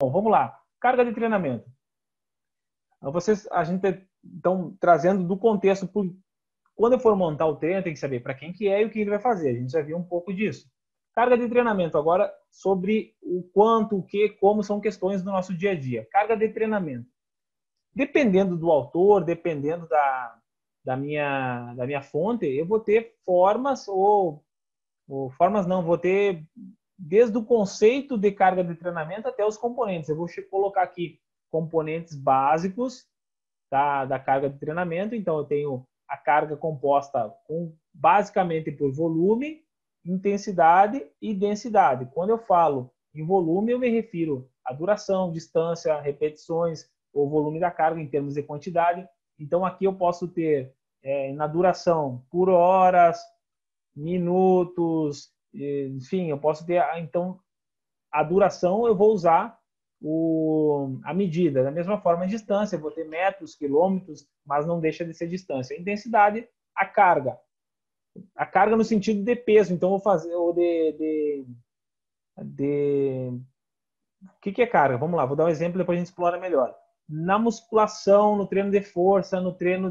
Bom, vamos lá. Carga de treinamento. A gente então trazendo do contexto, quando eu for montar o treino, tem que saber para quem que é e o que ele vai fazer. A gente já viu um pouco disso. Carga de treinamento agora sobre o quanto, o que, como são questões do nosso dia a dia. Carga de treinamento. Dependendo do autor, dependendo da minha fonte, eu vou ter formas ou formas não, vou ter desde o conceito de carga de treinamento até os componentes. Eu vou colocar aqui componentes básicos da carga de treinamento. Então, eu tenho a carga composta basicamente por volume, intensidade e densidade. Quando eu falo em volume, eu me refiro à duração, distância, repetições, ou volume da carga em termos de quantidade. Então, aqui eu posso ter na duração por horas, minutos, enfim, eu posso ter, então, a duração eu vou usar a medida. Da mesma forma, a distância, eu vou ter metros, quilômetros, mas não deixa de ser distância. A intensidade, a carga. A carga no sentido de peso, então eu vou fazer, ou o que é carga? Vamos lá, vou dar um exemplo, depois a gente explora melhor. Na musculação, no treino de força, num treino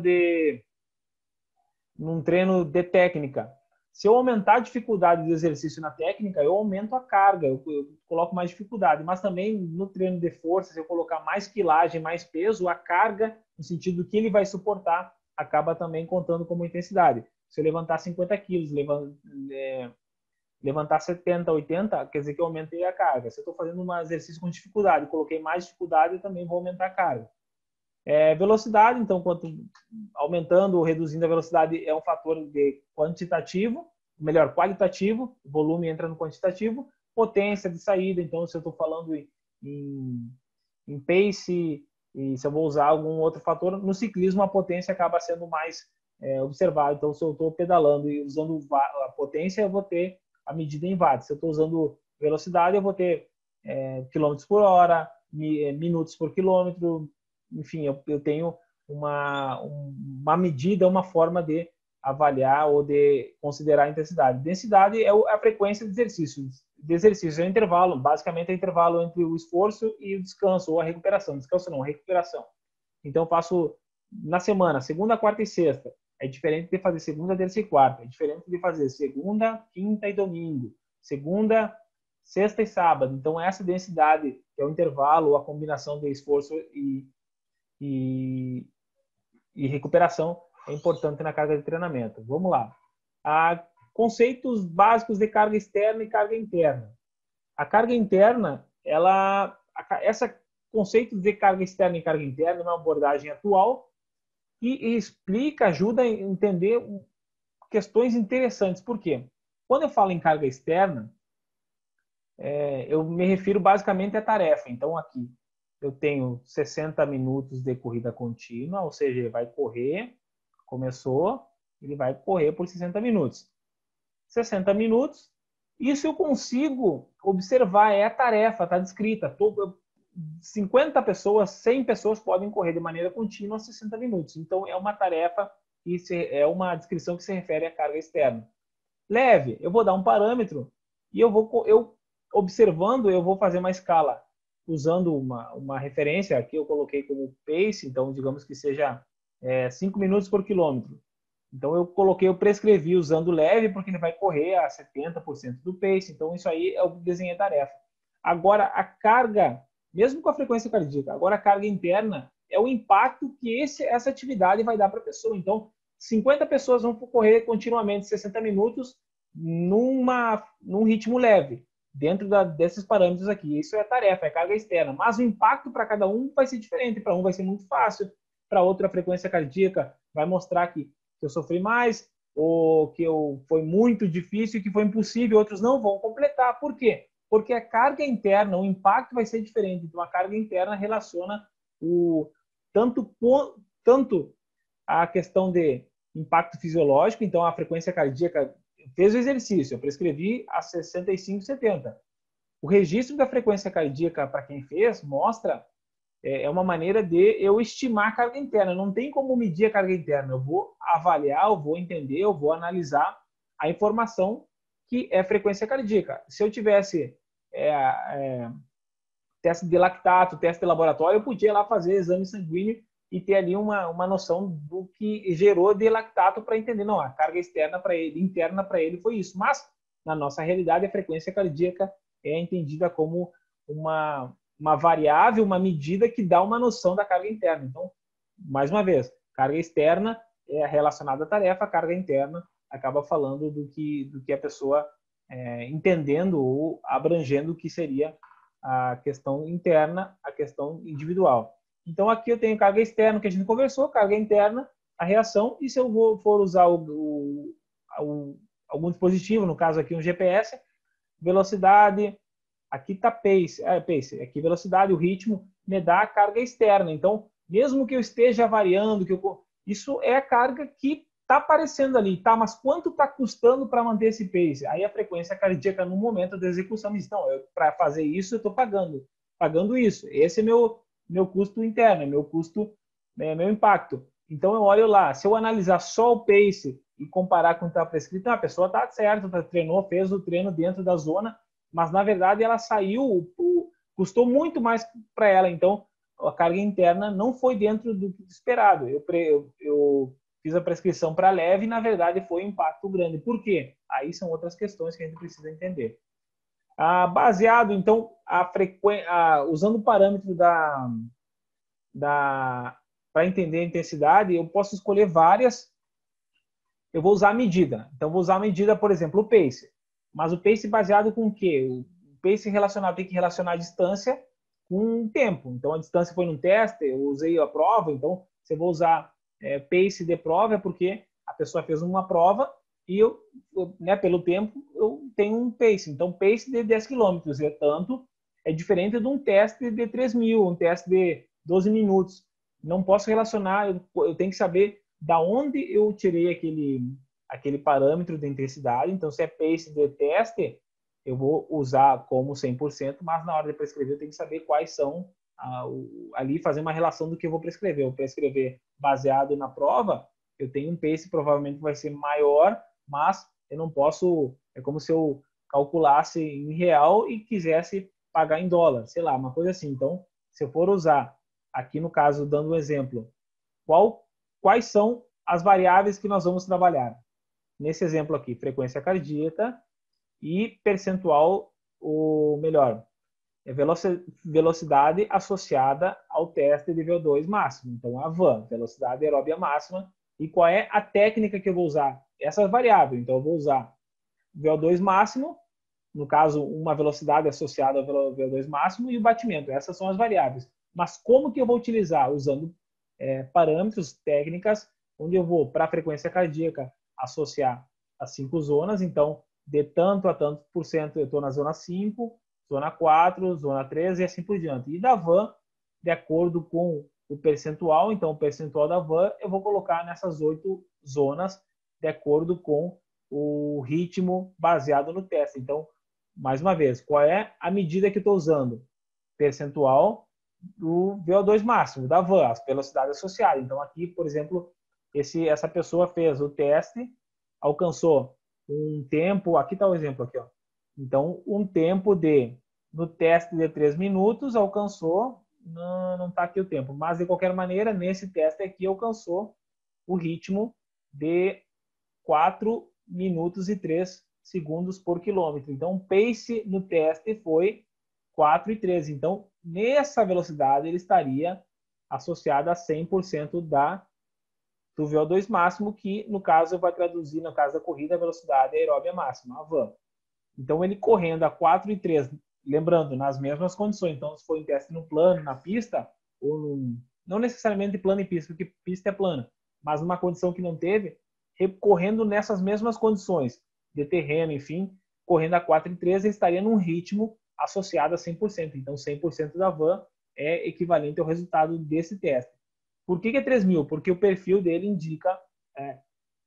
de técnica. Se eu aumentar a dificuldade do exercício na técnica, eu aumento a carga, eu coloco mais dificuldade. Mas também no treino de força, se eu colocar mais quilagem, mais peso, a carga, no sentido que ele vai suportar, acaba também contando como intensidade. Se eu levantar 50 quilos, levantar 70, 80, quer dizer que eu aumentei a carga. Se eu estou fazendo um exercício com dificuldade, coloquei mais dificuldade, eu também vou aumentar a carga. Velocidade, então, quanto aumentando ou reduzindo a velocidade é um fator de quantitativo, melhor, qualitativo, volume entra no quantitativo, potência de saída, então, se eu estou falando em pace, e se eu vou usar algum outro fator, no ciclismo a potência acaba sendo mais observada, então, se eu estou pedalando e usando a potência, eu vou ter a medida em watts, se eu estou usando velocidade, eu vou ter quilômetros por hora, minutos por quilômetro, enfim, eu tenho uma medida, uma forma de avaliar ou de considerar a intensidade. Densidade é a frequência de exercícios. De exercício é o intervalo, basicamente é o intervalo entre o esforço e o descanso, ou a recuperação. Descanso não, a recuperação. Então, eu faço na semana, segunda, quarta e sexta. É diferente de fazer segunda, terça e quarta. É diferente de fazer segunda, quinta e domingo. Segunda, sexta e sábado. Então, essa densidade, que é o intervalo, a combinação de esforço e recuperação é importante na carga de treinamento. Vamos lá. Conceitos básicos de carga externa e carga interna. A carga interna, essa conceito de carga externa e carga interna é uma abordagem atual e explica, ajuda a entender questões interessantes. Por quê? Quando eu falo em carga externa, eu me refiro basicamente à tarefa. Então, aqui, eu tenho 60 minutos de corrida contínua, ou seja, ele vai correr, começou, ele vai correr por 60 minutos. 60 minutos, isso eu consigo observar, é a tarefa, está descrita. 50 pessoas, 100 pessoas podem correr de maneira contínua 60 minutos. Então, é uma tarefa, é uma descrição que se refere à carga externa. Leve, eu vou dar um parâmetro e eu observando, eu vou fazer uma escala usando uma referência, aqui eu coloquei como pace, então digamos que seja 5 minutos por quilômetro. Então eu prescrevi usando leve, porque ele vai correr a 70% do pace, então isso aí é o desenho de tarefa. Agora a carga, mesmo com a frequência cardíaca, agora a carga interna é o impacto que essa atividade vai dar para a pessoa. Então 50 pessoas vão correr continuamente 60 minutos num ritmo leve dentro desses parâmetros aqui. Isso é tarefa, é carga externa. Mas o impacto para cada um vai ser diferente. Para um vai ser muito fácil, para outro a frequência cardíaca vai mostrar que eu sofri mais, ou que foi muito difícil, que foi impossível. Outros não vão completar. Por quê? Porque a carga interna, o impacto vai ser diferente. Então, a carga interna relaciona tanto a questão de impacto fisiológico, então a frequência cardíaca fez o exercício, eu prescrevi a 65, 70. O registro da frequência cardíaca para quem fez mostra uma maneira de eu estimar a carga interna. Não tem como medir a carga interna. Eu vou avaliar, eu vou entender, eu vou analisar a informação que é frequência cardíaca. Se eu tivesse teste de lactato, teste de laboratório, eu podia lá fazer exame sanguíneo e ter ali uma noção do que gerou de lactato para entender, não, a carga externa para ele, interna para ele foi isso. Mas, na nossa realidade, a frequência cardíaca é entendida como uma variável, uma medida que dá uma noção da carga interna. Então, mais uma vez, carga externa é relacionada à tarefa, a carga interna acaba falando do que a pessoa entendendo ou abrangendo o que seria a questão interna, a questão individual. Então, aqui eu tenho carga externa, que a gente conversou, carga interna, a reação, e se eu for usar algum dispositivo, no caso aqui um GPS, velocidade, aqui está pace, aqui velocidade, o ritmo, me dá a carga externa. Então, mesmo que eu esteja variando, isso é a carga que está aparecendo ali, tá? Mas quanto está custando para manter esse pace? Aí a frequência cardíaca no momento da execução diz, não, para fazer isso eu estou pagando isso. Esse é meu custo interno, é meu custo, meu impacto. Então eu olho lá, se eu analisar só o pace e comparar com o que está prescrito, a pessoa está certa, treinou, fez o treino dentro da zona, mas na verdade ela saiu, custou muito mais para ela. Então a carga interna não foi dentro do esperado. Eu fiz a prescrição para leve e na verdade foi um impacto grande. Por quê? Aí são outras questões que a gente precisa entender. Baseado, então, usando o parâmetro para entender a intensidade, eu posso escolher várias. Eu vou usar a medida. Então, vou usar a medida, por exemplo, o pace. Mas o pace baseado com o quê? O pace relacionado tem que relacionar a distância com o tempo. Então, a distância foi num teste, eu usei a prova. Então, se eu vou usar pace de prova, é porque a pessoa fez uma prova e eu pelo tempo, eu tenho um pace. Então, pace de 10 km, é diferente de um teste de 3.000, um teste de 12 minutos. Não posso relacionar, eu tenho que saber da onde eu tirei aquele parâmetro de intensidade. Então, se é pace de teste, eu vou usar como 100%, mas na hora de prescrever eu tenho que saber quais são, ali fazer uma relação do que eu vou prescrever. Eu prescrever baseado na prova, eu tenho um pace provavelmente vai ser maior, mas eu não posso, é como se eu calculasse em real e quisesse pagar em dólar, sei lá, uma coisa assim. Então, se eu for usar, aqui no caso, dando um exemplo, quais são as variáveis que nós vamos trabalhar? Nesse exemplo aqui, frequência cardíaca e percentual, velocidade associada ao teste de VO2 máximo. Então, a VAM, velocidade aeróbia máxima. E qual é a técnica que eu vou usar? Essa variável. Então, eu vou usar VO2 máximo, no caso, uma velocidade associada ao VO2 máximo, e o batimento. Essas são as variáveis. Mas como que eu vou utilizar? Usando parâmetros, técnicas, onde eu vou, para a frequência cardíaca, associar as 5 zonas. Então, de tanto a tanto por cento, eu estou na zona 5, zona 4, zona 3 e assim por diante. E da VAM, de acordo com o percentual, então o percentual da VAM, eu vou colocar nessas 8 zonas, de acordo com o ritmo baseado no teste. Então, mais uma vez, qual é a medida que eu estou usando? Percentual do VO2 máximo, da VAM, as velocidades associadas. Então, aqui, por exemplo, essa pessoa fez o teste, alcançou um tempo, aqui está o exemplo aqui, ó. Então, um tempo no teste de 3 minutos, alcançou, não está aqui o tempo, mas de qualquer maneira, nesse teste aqui, alcançou o ritmo de 4 minutos e 3 segundos por quilômetro. Então, o pace no teste foi 4,13. Então, nessa velocidade, ele estaria associado a 100% do VO2 máximo, que no caso vai traduzir, no caso da corrida, a velocidade aeróbia máxima, a VAM. Então, ele correndo a 4,13, lembrando, nas mesmas condições. Então, se for em teste no plano, na pista, ou não necessariamente plano e pista, porque pista é plana, mas numa condição que não teve, correndo nessas mesmas condições de terreno, enfim, correndo a 4,13, ele estaria num ritmo associado a 100%. Então, 100% da VAM é equivalente ao resultado desse teste. Por que é 3.000? Porque o perfil dele indica,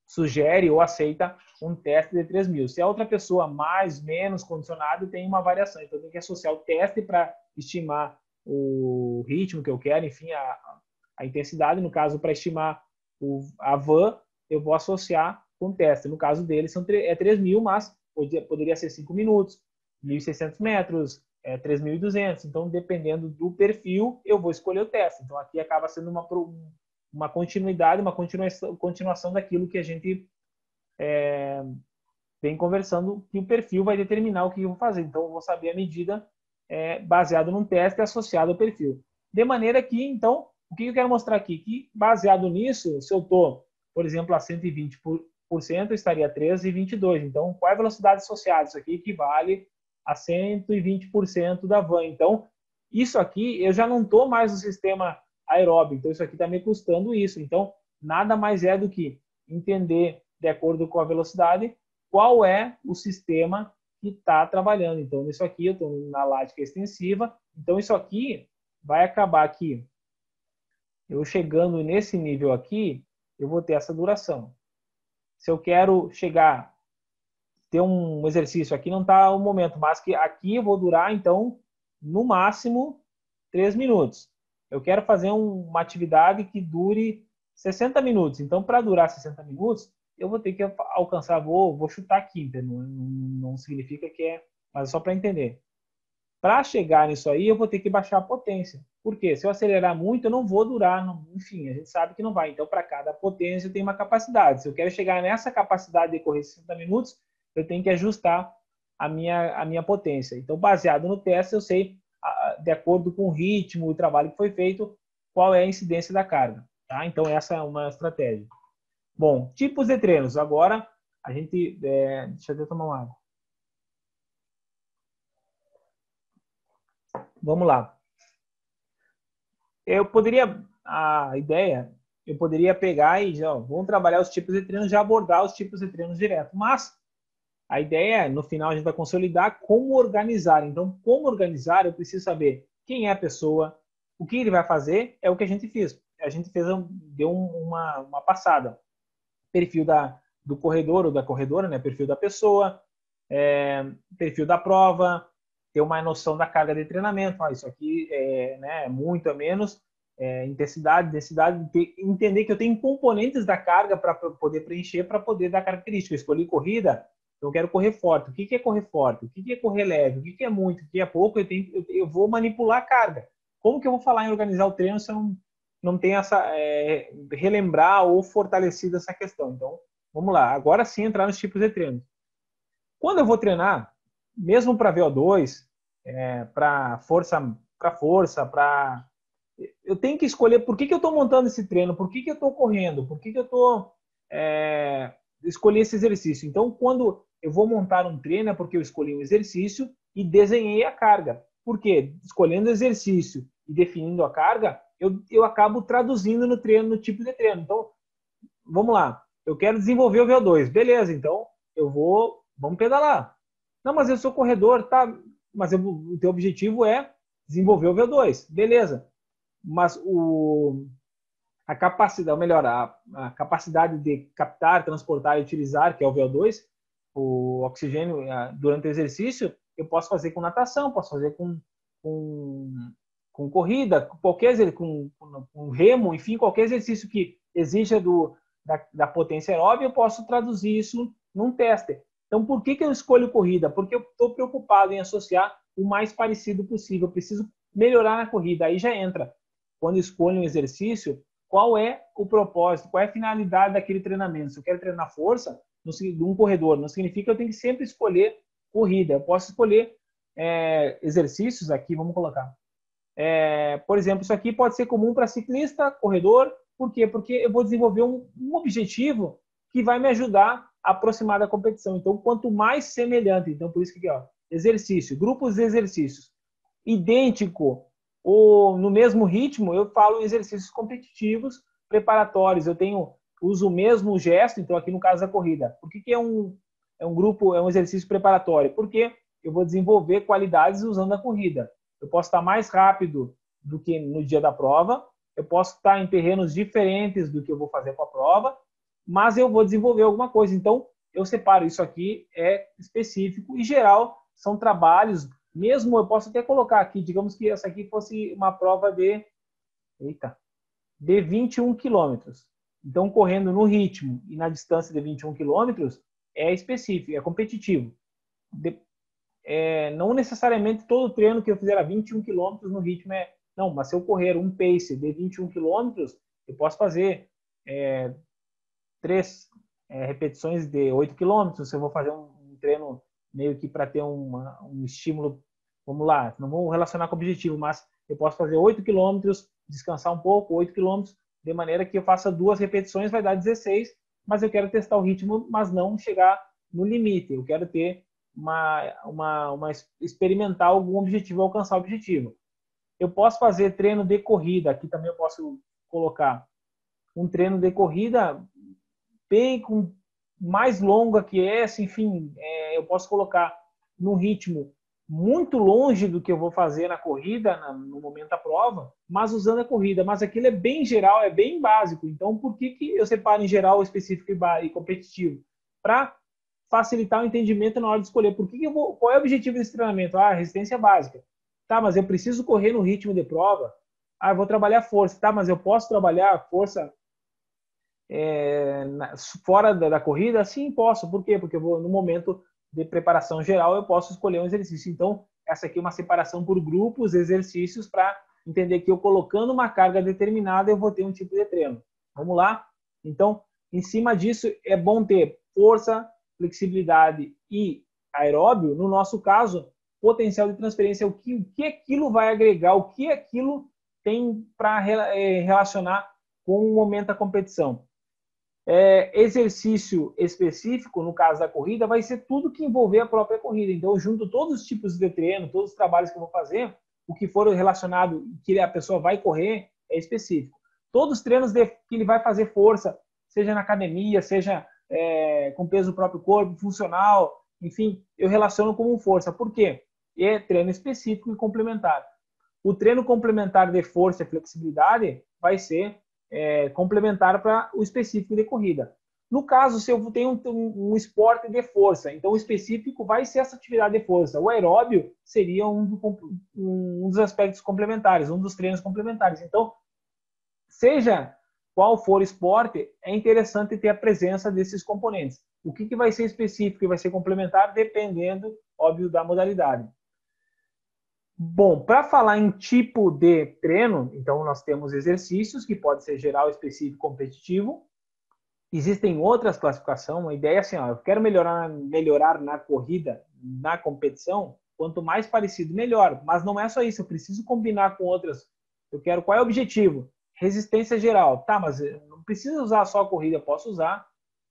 sugere ou aceita um teste de 3.000. Se a outra pessoa mais, menos condicionada, tem uma variação. Então, tem que associar o teste para estimar o ritmo que eu quero, enfim, a intensidade. No caso, para estimar a VAM, eu vou associar com o teste. No caso dele, é 3.000, mas poderia ser 5 minutos, 1.600 metros, 3.200. Então, dependendo do perfil, eu vou escolher o teste. Então, aqui acaba sendo uma continuidade, uma continuação daquilo que a gente vem conversando, que o perfil vai determinar o que eu vou fazer. Então, eu vou saber a medida baseado num teste associado ao perfil. De maneira que, então, o que eu quero mostrar aqui? Que, baseado nisso, se eu estou, por exemplo, a 120%, eu estaria a 13,22. Então, qual é a velocidade associada? Isso aqui equivale a 120% da van. Então, isso aqui, eu já não estou mais no sistema aeróbico. Então, isso aqui está me custando isso. Então, nada mais é do que entender, de acordo com a velocidade, qual é o sistema que está trabalhando. Então, isso aqui, eu estou na lática extensiva. Então, isso aqui vai acabar aqui. Eu chegando nesse nível aqui, eu vou ter essa duração. Se eu quero chegar, ter um exercício, aqui não está o momento, mas que aqui eu vou durar, então, no máximo, 3 minutos. Eu quero fazer uma atividade que dure 60 minutos. Então, para durar 60 minutos, eu vou ter que alcançar, vou chutar aqui, não significa que é, mas é só para entender. Para chegar nisso aí, eu vou ter que baixar a potência. Por quê? Se eu acelerar muito, eu não vou durar, enfim, a gente sabe que não vai. Então, para cada potência, tem uma capacidade. Se eu quero chegar nessa capacidade de correr 60 minutos, eu tenho que ajustar a minha potência. Então, baseado no teste, eu sei, de acordo com o ritmo e o trabalho que foi feito, qual é a incidência da carga. Tá? Então, essa é uma estratégia. Bom, tipos de treinos. Agora, a gente... deixa eu tomar uma água. Vamos lá. A ideia, eu poderia pegar e já, vamos trabalhar os tipos de treinos, já abordar os tipos de treinos direto. Mas a ideia é, no final, a gente vai consolidar como organizar. Então, como organizar, eu preciso saber quem é a pessoa, o que ele vai fazer, é o que a gente fez. A gente deu uma passada. Perfil do corredor ou da corredora, né? Perfil da pessoa, perfil da prova, ter uma noção da carga de treinamento. Isso aqui é muito a menos, intensidade, densidade, entender que eu tenho componentes da carga para poder preencher, para poder dar característica. Eu escolhi corrida, eu quero correr forte. O que é correr forte? O que é correr leve? O que é muito? O que é pouco? Eu vou manipular a carga. Como que eu vou falar em organizar o treino se eu não tenho relembrar ou fortalecido essa questão? Então, vamos lá. Agora sim entrar nos tipos de treino. Quando eu vou treinar, mesmo para VO2, para força, eu tenho que escolher por que eu estou montando esse treino, por que eu estou correndo, por que eu estou escolher esse exercício. Então, quando eu vou montar um treino, é porque eu escolhi um exercício e desenhei a carga. Por quê? Escolhendo o exercício e definindo a carga, eu acabo traduzindo no treino, no tipo de treino. Então, vamos lá. Eu quero desenvolver o VO2. Beleza, então vamos pedalar. Não, mas eu sou corredor, tá? Mas o teu objetivo é desenvolver o VO2. Beleza. Mas a capacidade, ou melhor, a capacidade de captar, transportar e utilizar, que é o VO2, o oxigênio durante o exercício, eu posso fazer com natação, posso fazer com corrida, com remo, enfim, qualquer exercício que exija da potência aeróbica, eu posso traduzir isso num teste. Então, por que eu escolho corrida? Porque eu estou preocupado em associar o mais parecido possível. Eu preciso melhorar na corrida. Aí já entra, quando escolho um exercício, qual é o propósito, qual é a finalidade daquele treinamento. Se eu quero treinar força de um corredor, não significa que eu tenho que sempre escolher corrida. Eu posso escolher exercícios aqui, vamos colocar. Por exemplo, isso aqui pode ser comum para ciclista, corredor. Por quê? Porque eu vou desenvolver um objetivo que vai me ajudar a aproximar da competição. Então, quanto mais semelhante, então por isso que aqui, ó, exercício, grupos de exercícios idêntico ou no mesmo ritmo, eu falo em exercícios competitivos, preparatórios. Uso o mesmo gesto, então aqui no caso da corrida. Por que é um grupo, é um exercício preparatório? Porque eu vou desenvolver qualidades usando a corrida. Eu posso estar mais rápido do que no dia da prova, eu posso estar em terrenos diferentes do que eu vou fazer com a prova, mas eu vou desenvolver alguma coisa. Então, eu separo isso aqui, é específico e geral, são trabalhos, mesmo eu posso até colocar aqui, digamos que essa aqui fosse uma prova de 21 quilômetros. Então, correndo no ritmo e na distância de 21 quilômetros, é específico, é competitivo. não necessariamente todo treino que eu fizer a 21 quilômetros no ritmo não, mas se eu correr um pace de 21 quilômetros, eu posso fazer 3 repetições de 8 quilômetros. Se eu vou fazer um treino meio que para ter um estímulo, vamos lá, não vou relacionar com o objetivo, mas eu posso fazer 8 quilômetros, descansar um pouco, 8 quilômetros, de maneira que eu faça 2 repetições, vai dar 16, mas eu quero testar o ritmo, mas não chegar no limite. Eu quero ter experimentar algum objetivo, alcançar o objetivo. Eu posso fazer treino de corrida, aqui também eu posso colocar um treino de corrida bem mais longa que essa, enfim, eu posso colocar num ritmo muito longe do que eu vou fazer na corrida, no momento da prova, mas usando a corrida. Mas aquilo é bem geral, é bem básico. Então, por que eu separo em geral, específico e competitivo? Para facilitar o entendimento na hora de escolher. Qual é o objetivo desse treinamento? Resistência básica. Tá, mas eu preciso correr no ritmo de prova? Eu vou trabalhar força. Tá, mas eu posso trabalhar força fora da corrida? Sim, posso. Por quê? Porque no momento de preparação geral eu posso escolher um exercício. Então, essa aqui é uma separação por grupos, exercícios, para entender que eu colocando uma carga determinada eu vou ter um tipo de treino. Vamos lá? Então, em cima disso, é bom ter força, flexibilidade e aeróbio. No nosso caso, potencial de transferência, o que aquilo vai agregar, o que aquilo tem para relacionar com o momento da competição. Exercício específico, no caso da corrida, vai ser tudo que envolver a própria corrida. Então, eu junto todos os tipos de treino, todos os trabalhos que eu vou fazer, o que for relacionado, que a pessoa vai correr, é específico. Todos os treinos que ele vai fazer força, seja na academia, seja com peso do próprio corpo, funcional, enfim, eu relaciono como força. Por quê? É treino específico e complementar. O treino complementar de força e flexibilidade vai ser complementar para o específico de corrida. No caso, se eu tenho um esporte de força, então o específico vai ser essa atividade de força. O aeróbio seria um dos aspectos complementares, um dos treinos complementares. Então, seja qual for o esporte, é interessante ter a presença desses componentes. O que vai ser específico e vai ser complementar, dependendo, óbvio, da modalidade. Bom, para falar em tipo de treino, então nós temos exercícios, que pode ser geral, específico, competitivo. Existem outras classificações. A ideia é assim, eu quero melhorar na corrida, na competição, quanto mais parecido, melhor. Mas não é só isso, eu preciso combinar com outras. Qual é o objetivo? Resistência geral. Tá, mas eu não preciso usar só a corrida, eu posso usar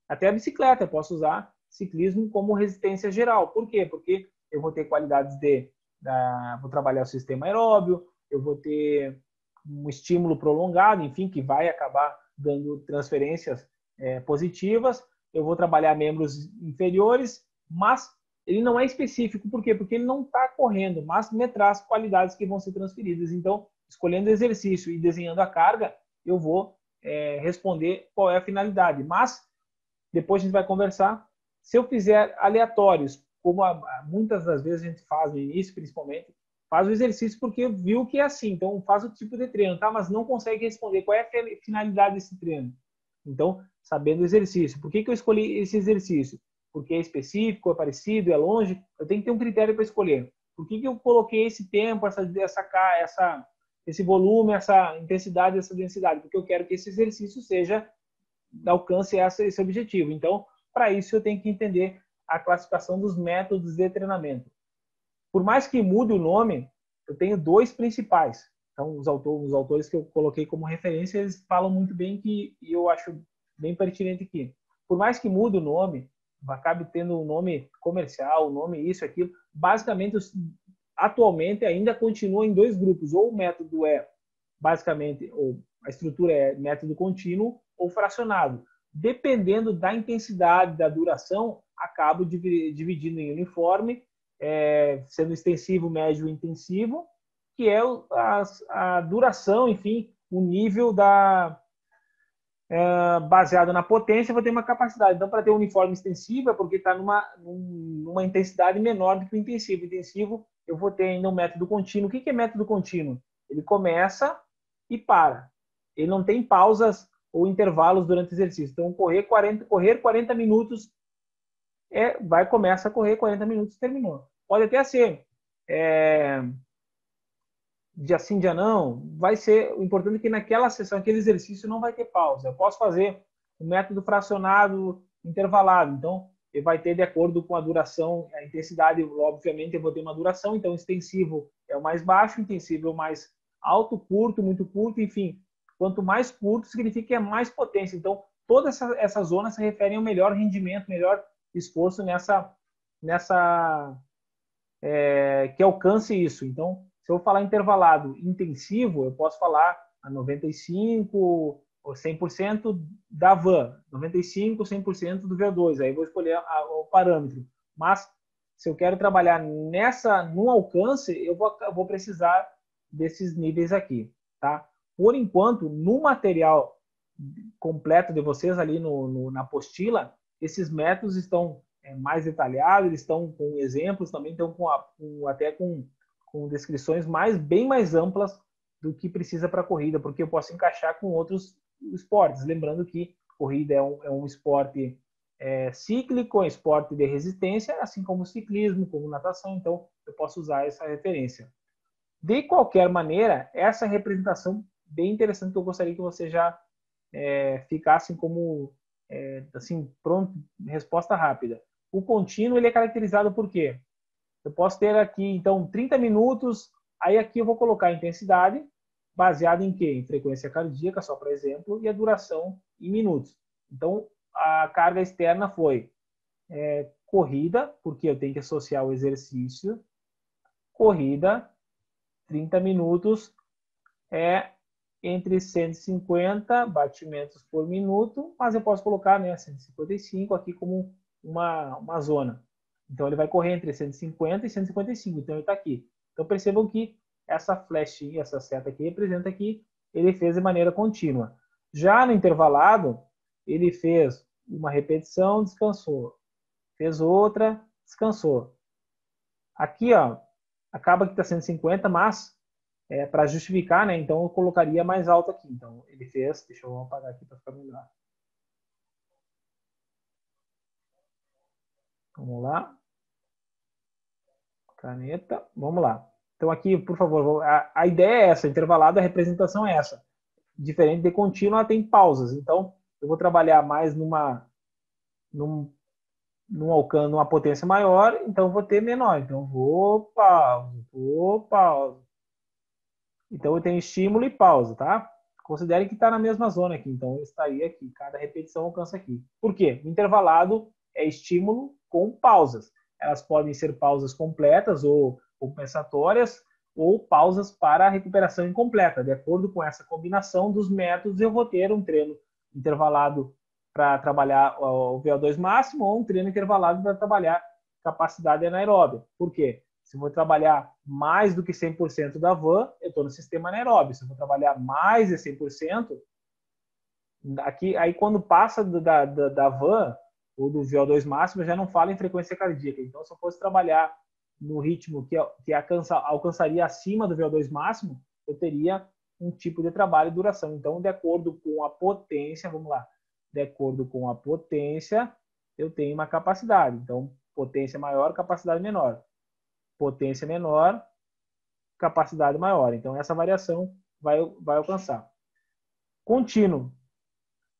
até a bicicleta, eu posso usar ciclismo como resistência geral. Por quê? Porque eu vou ter qualidades vou trabalhar o sistema aeróbio, eu vou ter um estímulo prolongado, enfim, que vai acabar dando transferências positivas, eu vou trabalhar membros inferiores, mas ele não é específico. Por quê? Porque ele não está correndo, mas me traz qualidades que vão ser transferidas. Então, escolhendo o exercício e desenhando a carga, eu vou responder qual é a finalidade. Mas, depois a gente vai conversar, se eu fizer aleatórios, como muitas das vezes a gente faz no início, principalmente, faz o exercício porque viu que é assim, então faz o tipo de treino, tá? Mas não consegue responder qual é a finalidade desse treino. Então, sabendo o exercício. Por que eu escolhi esse exercício? Porque é específico, é parecido, é longe? Eu tenho que ter um critério para escolher. Por que eu coloquei esse tempo, esse volume, essa intensidade, essa densidade? Porque eu quero que esse exercício alcance esse objetivo. Então, para isso, eu tenho que entender a classificação dos métodos de treinamento. Por mais que mude o nome, eu tenho 2 principais. Então, os autores que eu coloquei como referência, eles falam muito bem e eu acho bem pertinente aqui. Por mais que mude o nome, acabe tendo um nome comercial, um nome isso, aquilo, basicamente, atualmente, ainda continua em 2 grupos. Ou o método ou a estrutura é método contínuo ou fracionado. Dependendo da intensidade, da duração, acabo dividindo em uniforme, sendo extensivo, médio e intensivo, que é a duração, enfim, o nível baseado na potência, vou ter uma capacidade. Então, para ter um uniforme extensivo, é porque está numa intensidade menor do que o intensivo. O intensivo, eu vou ter ainda um método contínuo. O que é método contínuo? Ele começa e para. Ele não tem pausas ou intervalos durante o exercício. Então, correr 40 minutos, começa a correr 40 minutos, terminou. pode até ser dia sim, dia não, vai ser o importante é que naquela sessão, aquele exercício não vai ter pausa. Eu posso fazer o método fracionado intervalado, então ele vai ter de acordo com a duração, a intensidade, obviamente eu vou ter uma duração, então extensivo é o mais baixo, intensivo é o mais alto, curto, muito curto, enfim. Quanto mais curto, significa que é mais potência. Então, toda essa zona se refere ao melhor rendimento, melhor esforço que alcance isso. Então, se eu falar intervalado intensivo, eu posso falar a 95 ou 100% da van, 95 ou 100% do VO2. Aí eu vou escolher o parâmetro. Mas, se eu quero trabalhar no alcance, eu vou precisar desses níveis aqui. Tá? Por enquanto, no material completo de vocês ali na apostila, esses métodos estão mais detalhados, eles estão com exemplos, também estão até com descrições bem mais amplas do que precisa para a corrida, porque eu posso encaixar com outros esportes. Lembrando que corrida é um esporte cíclico, é um esporte de resistência, assim como o ciclismo, como natação, então eu posso usar essa referência. De qualquer maneira, essa representação bem interessante que eu gostaria que você já ficassem como assim, pronto, resposta rápida. O contínuo ele é caracterizado por quê? Eu posso ter aqui, então, 30 minutos, aí aqui eu vou colocar a intensidade, baseada em quê? Em frequência cardíaca, só para exemplo, e a duração em minutos. Então, a carga externa foi corrida, porque eu tenho que associar o exercício, corrida, 30 minutos, entre 150 batimentos por minuto, mas eu posso colocar 155 aqui como uma zona. Então ele vai correr entre 150 e 155, então ele está aqui. Então percebam que essa flechinha, essa seta aqui, representa que ele fez de maneira contínua. Já no intervalado, ele fez uma repetição, descansou. Fez outra, descansou. Aqui, ó, acaba que está 150, mas para justificar, né? Então eu colocaria mais alto aqui. Então ele fez, deixa eu apagar aqui para ficar melhor. Vamos lá. Caneta, vamos lá. Então aqui, por favor, a ideia é essa, intervalado, a representação é essa. Diferente de contínua, tem pausas. Então eu vou trabalhar mais numa potência maior, então eu vou ter menor. Então vou pausa. Então eu tenho estímulo e pausa, tá? Considere que está na mesma zona aqui, então eu estaria aqui. Cada repetição alcança aqui. Por quê? O intervalado é estímulo com pausas. Elas podem ser pausas completas ou compensatórias, ou pausas para a recuperação incompleta. De acordo com essa combinação dos métodos, eu vou ter um treino intervalado para trabalhar o VO2 máximo ou um treino intervalado para trabalhar capacidade anaeróbia. Por quê? Se eu vou trabalhar mais do que 100% da van, eu estou no sistema anaeróbio. Se eu vou trabalhar mais de 100%, aqui, aí quando passa da van, ou do VO2 máximo, eu já não falo em frequência cardíaca. Então, se eu fosse trabalhar no ritmo que alcançaria acima do VO2 máximo, eu teria um tipo de trabalho e duração. Então, de acordo com a potência, vamos lá, de acordo com a potência, eu tenho uma capacidade. Então, potência maior, capacidade menor. Potência menor, capacidade maior. Então, essa variação vai alcançar. Contínuo.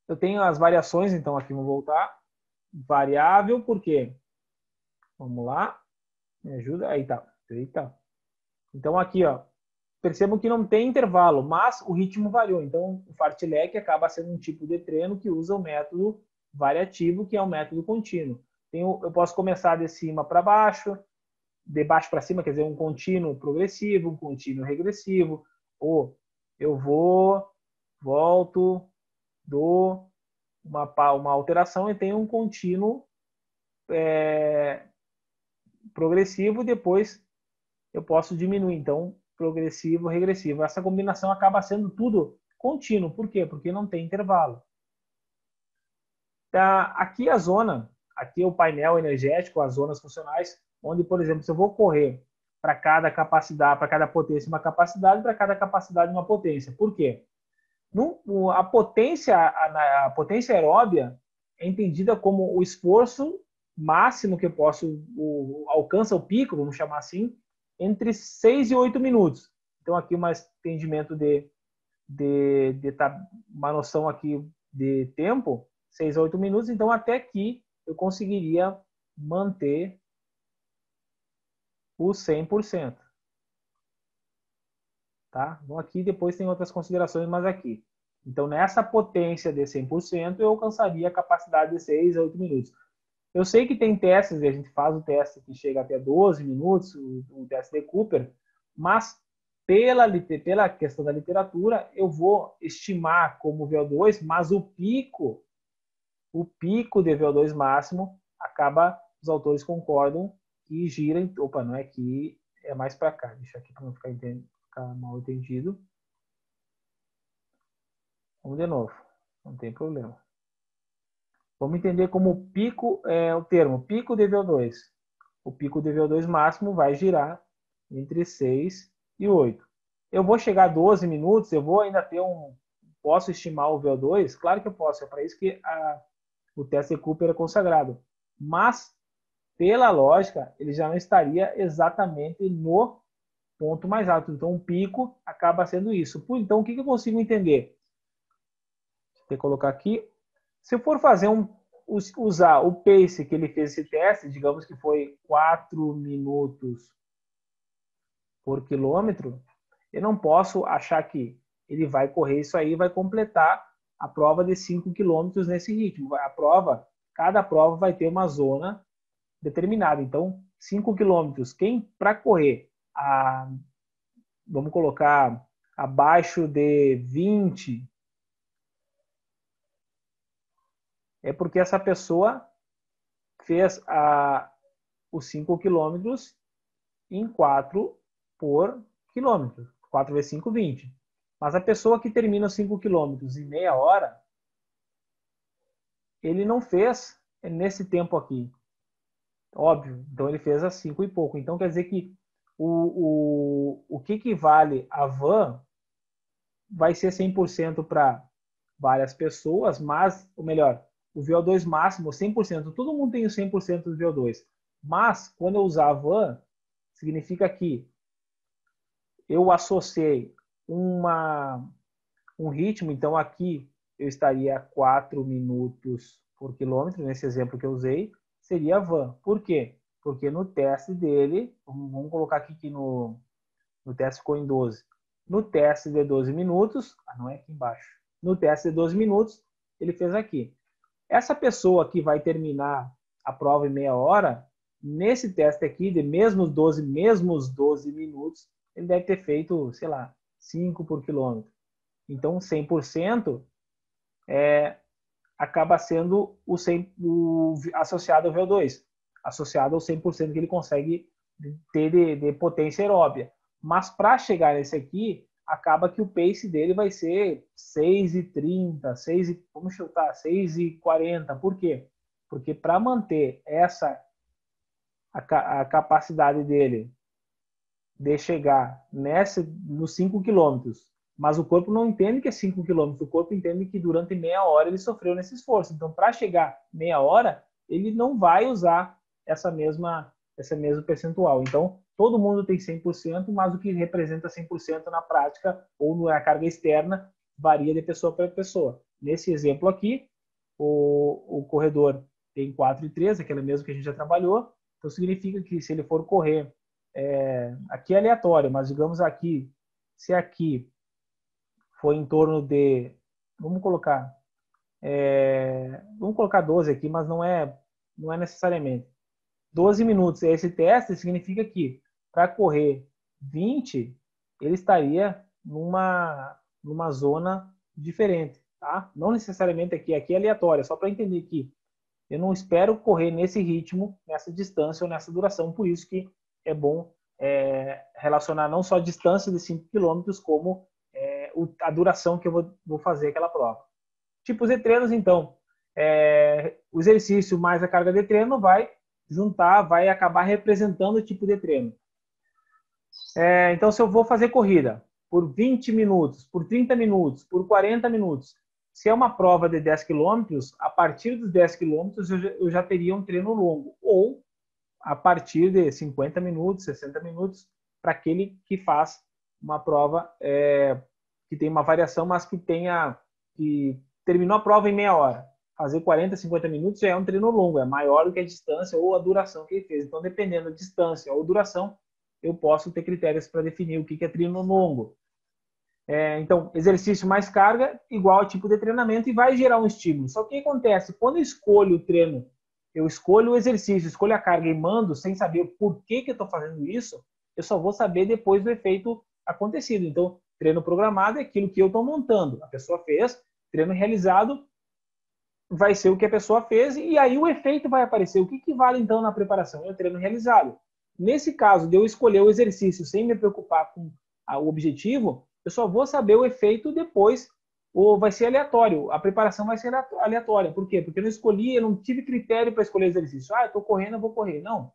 Eu tenho as variações, então aqui vou voltar. Variável, por quê? Vamos lá. Me ajuda. Aí tá. Eita. Então, aqui, ó. Percebam que não tem intervalo, mas o ritmo variou. Então, o fartlek acaba sendo um tipo de treino que usa o método variativo, que é o método contínuo. Eu posso começar de cima para baixo, de baixo para cima, quer dizer, um contínuo progressivo, um contínuo regressivo, ou eu volto, dou uma alteração e tenho um contínuo progressivo, depois eu posso diminuir. Então, progressivo, regressivo. Essa combinação acaba sendo tudo contínuo. Por quê? Porque não tem intervalo. Aqui a zona, aqui é o painel energético, as zonas funcionais, onde, por exemplo, se eu vou correr para cada capacidade, para cada potência uma capacidade, para cada capacidade uma potência. Por quê? A potência aeróbia é entendida como o esforço máximo que eu posso, alcança o pico, vamos chamar assim, entre 6 e 8 minutos. Então, aqui um entendimento de uma noção aqui de tempo, 6 a 8 minutos. Então, até aqui eu conseguiria manter o 100%. Tá? Então, aqui depois tem outras considerações, mas aqui. Então, nessa potência de 100%, eu alcançaria a capacidade de 6 a 8 minutos. Eu sei que tem testes, e a gente faz o teste que chega até 12 minutos, o teste de Cooper, mas pela questão da literatura, eu vou estimar como VO2, mas o pico de VO2 máximo, os autores concordam que gira, opa, não é aqui, é mais para cá, deixa aqui para não ficar mal entendido. Vamos de novo, não tem problema. Vamos entender como o pico é o termo pico de VO2. O pico de VO2 máximo vai girar entre 6 e 8. Eu vou chegar a 12 minutos, eu vou ainda ter posso estimar o VO2? Claro que eu posso, é para isso que o teste de Cooper é consagrado. Mas, pela lógica, ele já não estaria exatamente no ponto mais alto. Então, o pico acaba sendo isso. Então, o que eu consigo entender? Vou colocar aqui. Se eu for fazer usar o pace que ele fez esse teste, digamos que foi 4 minutos por quilômetro, eu não posso achar que ele vai correr isso aí e vai completar a prova de 5 quilômetros nesse ritmo. Cada prova vai ter uma zona determinada. Então, 5 quilômetros, para correr, vamos colocar abaixo de 20, é porque essa pessoa fez os 5 quilômetros em 4 por quilômetro. 4 vezes 5, 20. Mas a pessoa que termina os 5 quilômetros em meia hora, ele não fez nesse tempo aqui. Óbvio. Então, ele fez a 5 e pouco. Então, quer dizer que o que vale a van vai ser 100% para várias pessoas, mas, ou melhor, o VO2 máximo, 100%. Todo mundo tem o 100% do VO2. Mas, quando eu usar a van, significa que eu associei um ritmo. Então, aqui eu estaria a 4 minutos por quilômetro, nesse exemplo que eu usei, seria a van. Por quê? Porque no teste dele, vamos colocar aqui que no teste ficou em 12. No teste de 12 minutos, não é aqui embaixo. No teste de 12 minutos, ele fez aqui. Essa pessoa que vai terminar a prova em meia hora, nesse teste aqui, de mesmos 12 minutos, ele deve ter feito, sei lá, 5 por quilômetro. Então, 100% acaba sendo associado ao VO2, associado ao 100% que ele consegue ter de potência aeróbia. Mas para chegar nesse aqui, acaba que o pace dele vai ser 6,30, vamos chutar, 6,40. Por quê? Porque para manter a capacidade dele de chegar nos 5 quilômetros, mas o corpo não entende que é 5 quilômetros, o corpo entende que durante meia hora ele sofreu nesse esforço. Então, para chegar meia hora, ele não vai usar esse mesmo percentual. Então, todo mundo tem 100%, mas o que representa 100% na prática ou na carga externa varia de pessoa para pessoa. Nesse exemplo aqui, o corredor tem 4,3, aquele mesmo que a gente já trabalhou. Então, significa que se ele for correr, aqui é aleatório, mas digamos aqui, se aqui foi em torno de, vamos colocar 12 aqui, mas não é necessariamente. 12 minutos. Esse teste significa que para correr 20, ele estaria numa zona diferente, tá? Não necessariamente aqui é aleatório, só para entender que eu não espero correr nesse ritmo, nessa distância ou nessa duração, por isso que é bom relacionar não só a distância de 5 km, como a duração que eu vou fazer aquela prova. Tipos de treinos, então, o exercício mais a carga de treino vai acabar representando o tipo de treino. Então, se eu vou fazer corrida por 20 minutos, por 30 minutos, por 40 minutos, se é uma prova de 10 quilômetros, a partir dos 10 quilômetros eu já teria um treino longo, ou a partir de 50 minutos, 60 minutos, para aquele que faz uma prova que tem uma variação, mas que terminou a prova em meia hora. Fazer 40, 50 minutos já é um treino longo, é maior do que a distância ou a duração que ele fez. Então, dependendo da distância ou duração, eu posso ter critérios para definir o que é treino longo. Então, exercício mais carga igual ao tipo de treinamento e vai gerar um estímulo. Só que o que acontece? Quando eu escolho o treino, eu escolho o exercício, escolho a carga e mando sem saber por que eu estou fazendo isso, eu só vou saber depois do efeito acontecido. Então, treino programado é aquilo que eu estou montando. A pessoa fez, treino realizado vai ser o que a pessoa fez e aí o efeito vai aparecer. O que vale, então, na preparação? É o treino realizado. Nesse caso, de eu escolher o exercício sem me preocupar com o objetivo, eu só vou saber o efeito depois, ou vai ser aleatório. A preparação vai ser aleatória. Por quê? Porque eu não tive critério para escolher exercício. Eu estou correndo, eu vou correr. Não.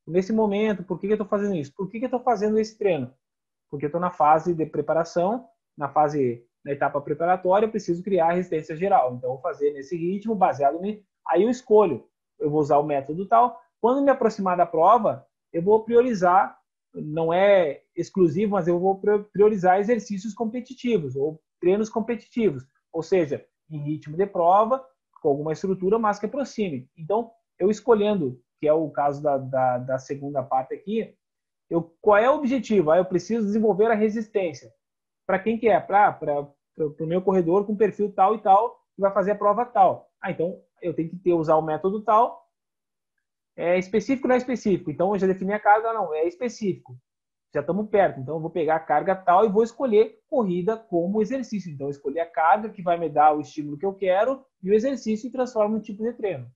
Nesse momento, por que eu estou fazendo isso? Por que eu estou fazendo esse treino? Porque eu estou na fase de preparação, na etapa preparatória, eu preciso criar a resistência geral. Então, eu vou fazer nesse ritmo, baseado nisso. Aí eu escolho. Eu vou usar o método tal. Quando me aproximar da prova, eu vou priorizar, não é exclusivo, mas eu vou priorizar exercícios competitivos ou treinos competitivos. Ou seja, em ritmo de prova, com alguma estrutura, mas que aproxime. Então, eu escolhendo, que é o caso da segunda parte aqui, qual é o objetivo? Eu preciso desenvolver a resistência. Para quem que é? Para o meu corredor com perfil tal e tal, que vai fazer a prova tal. Então, eu tenho que usar o método tal. É específico ou não é específico? Então, eu já defini a carga, não, é específico. Já estamos perto. Então, eu vou pegar a carga tal e vou escolher corrida como exercício. Então, eu escolhi a carga que vai me dar o estímulo que eu quero e o exercício e transformo no tipo de treino.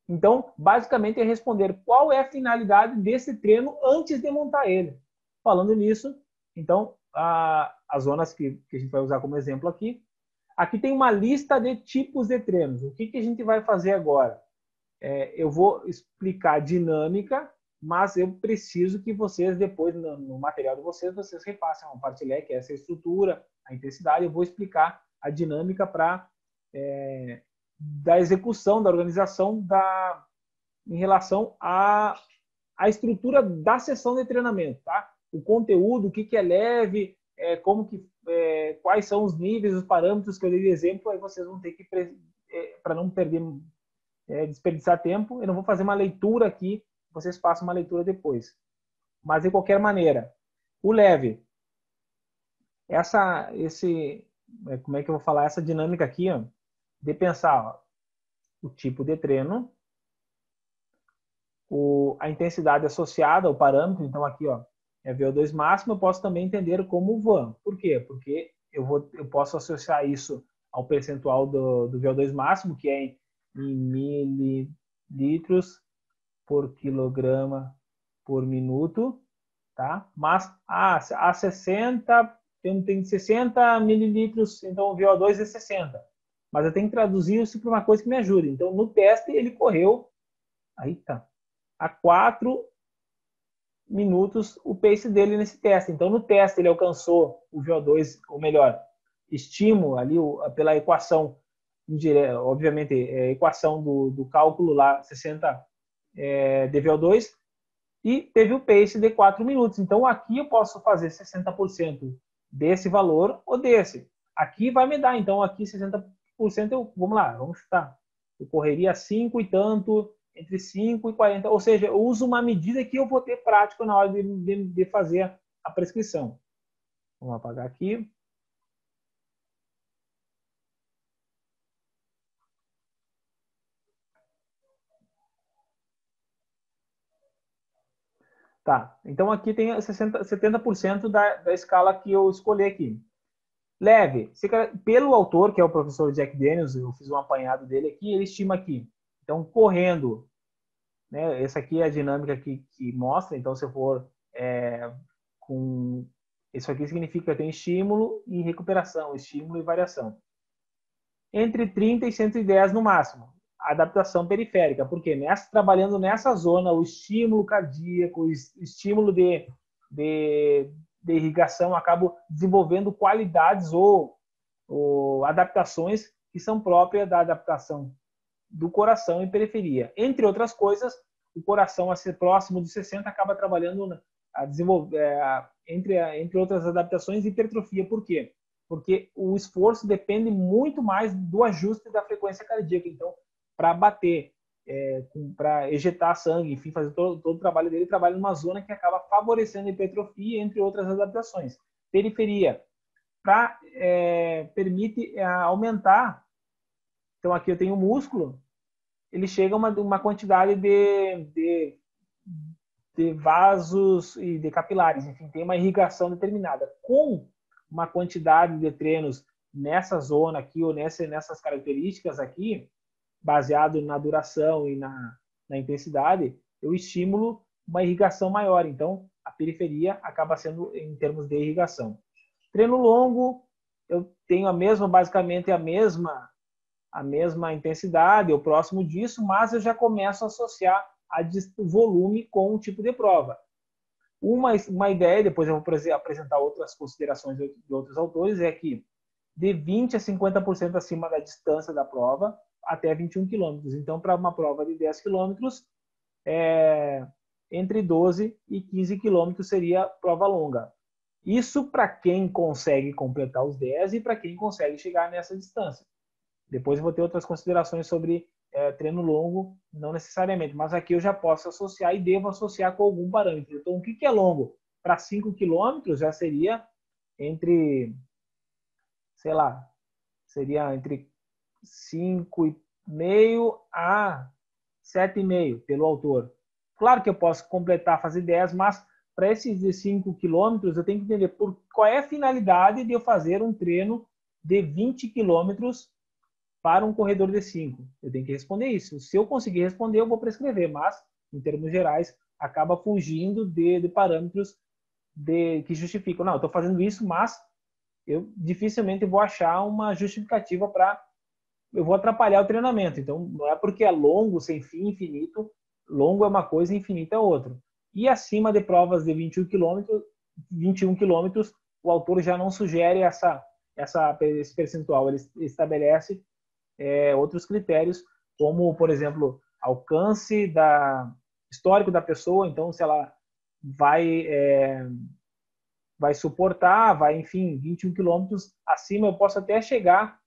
Então, basicamente, é responder qual é a finalidade desse treino antes de montar ele. Falando nisso, então, as zonas que a gente vai usar como exemplo aqui. Aqui tem uma lista de tipos de treinos. O que a gente vai fazer agora? Eu vou explicar a dinâmica, mas eu preciso que vocês, depois, no material de vocês repassem uma partilha, que é essa estrutura, a intensidade. Eu vou explicar a dinâmica da execução, da organização em relação à estrutura da sessão de treinamento, tá? O conteúdo, o que é leve, quais são os níveis, os parâmetros que eu dei de exemplo, aí vocês vão ter que, para não perder, desperdiçar tempo, eu não vou fazer uma leitura aqui, vocês façam uma leitura depois. Mas, de qualquer maneira, o leve, como é que eu vou falar? Essa dinâmica aqui, ó, de pensar o tipo de treino, a intensidade associada ao parâmetro. Então, aqui, ó, é VO2 máximo, eu posso também entender como VAM. Por quê? Porque eu posso associar isso ao percentual do VO2 máximo, que é em mililitros por quilograma por minuto, tá? Mas a 60, tem 60 mililitros, então o VO2 é 60. Mas eu tenho que traduzir isso para uma coisa que me ajude. Então, no teste, ele correu a 4 minutos o pace dele nesse teste. Então, no teste, ele alcançou o VO2, ou melhor, estímulo ali pela equação, obviamente, equação do cálculo lá, 60 de VO2, e teve o pace de 4 minutos. Então, aqui eu posso fazer 60% desse valor ou desse. Aqui vai me dar, então, aqui 60%, vamos lá, vamos chutar. Eu correria 5 e tanto, entre 5 e 40, ou seja, eu uso uma medida que eu vou ter prática na hora de fazer a prescrição. Vamos apagar aqui. Tá, então aqui tem 70% da escala que eu escolhi aqui. Leve, pelo autor, que é o professor Jack Daniels, eu fiz um apanhado dele aqui, ele estima aqui. Então, correndo, né, essa aqui é a dinâmica que mostra. Então, se eu for isso aqui significa que eu tenho estímulo e recuperação, estímulo e variação. Entre 30 e 110 no máximo. Adaptação periférica, porque trabalhando nessa zona, o estímulo cardíaco, o estímulo de irrigação, acabo desenvolvendo qualidades ou adaptações que são próprias da adaptação do coração e periferia. Entre outras coisas, o coração a ser próximo dos 60 acaba trabalhando a desenvolver, entre outras adaptações, hipertrofia. Por quê? Porque o esforço depende muito mais do ajuste da frequência cardíaca. Então, para bater, para ejetar sangue, enfim, fazer todo o trabalho dele, trabalha numa zona que acaba favorecendo a hipertrofia, entre outras adaptações. Periferia, permite aumentar. Então, aqui eu tenho um músculo, ele chega a uma quantidade de vasos e de capilares, enfim, tem uma irrigação determinada. Com uma quantidade de treinos nessa zona aqui, ou nessas características aqui, baseado na duração e na intensidade, eu estimulo uma irrigação maior. Então, a periferia acaba sendo em termos de irrigação. Treino longo, eu tenho basicamente a mesma intensidade, ou próximo disso, mas eu já começo a associar o volume com o tipo de prova. Uma ideia, depois eu vou apresentar outras considerações de outros autores, é que de 20% a 50% acima da distância da prova, até 21 quilômetros. Então, para uma prova de 10 quilômetros, entre 12 e 15 quilômetros seria prova longa. Isso para quem consegue completar os 10 e para quem consegue chegar nessa distância. Depois eu vou ter outras considerações sobre treino longo, não necessariamente, mas aqui eu já posso associar e devo associar com algum parâmetro. Então, o que é longo? Para 5 quilômetros já seria entre, sei lá, seria entre 5,5 a 7,5 pelo autor. Claro que eu posso completar, fazer 10, mas para esses 5 quilômetros eu tenho que entender qual é a finalidade de eu fazer um treino de 20 quilômetros para um corredor de 5. Eu tenho que responder isso. Se eu conseguir responder, eu vou prescrever, mas, em termos gerais, acaba fugindo de parâmetros que justificam. Não, eu estou fazendo isso, mas eu dificilmente vou achar uma justificativa para... Eu vou atrapalhar o treinamento. Então, não é porque é longo, sem fim, infinito. Longo é uma coisa, infinito é outra. E acima de provas de 21 quilômetros, o autor já não sugere esse percentual. Ele estabelece outros critérios, como, por exemplo, alcance histórico da pessoa. Então, se ela vai suportar, enfim, 21 quilômetros acima, eu posso até chegar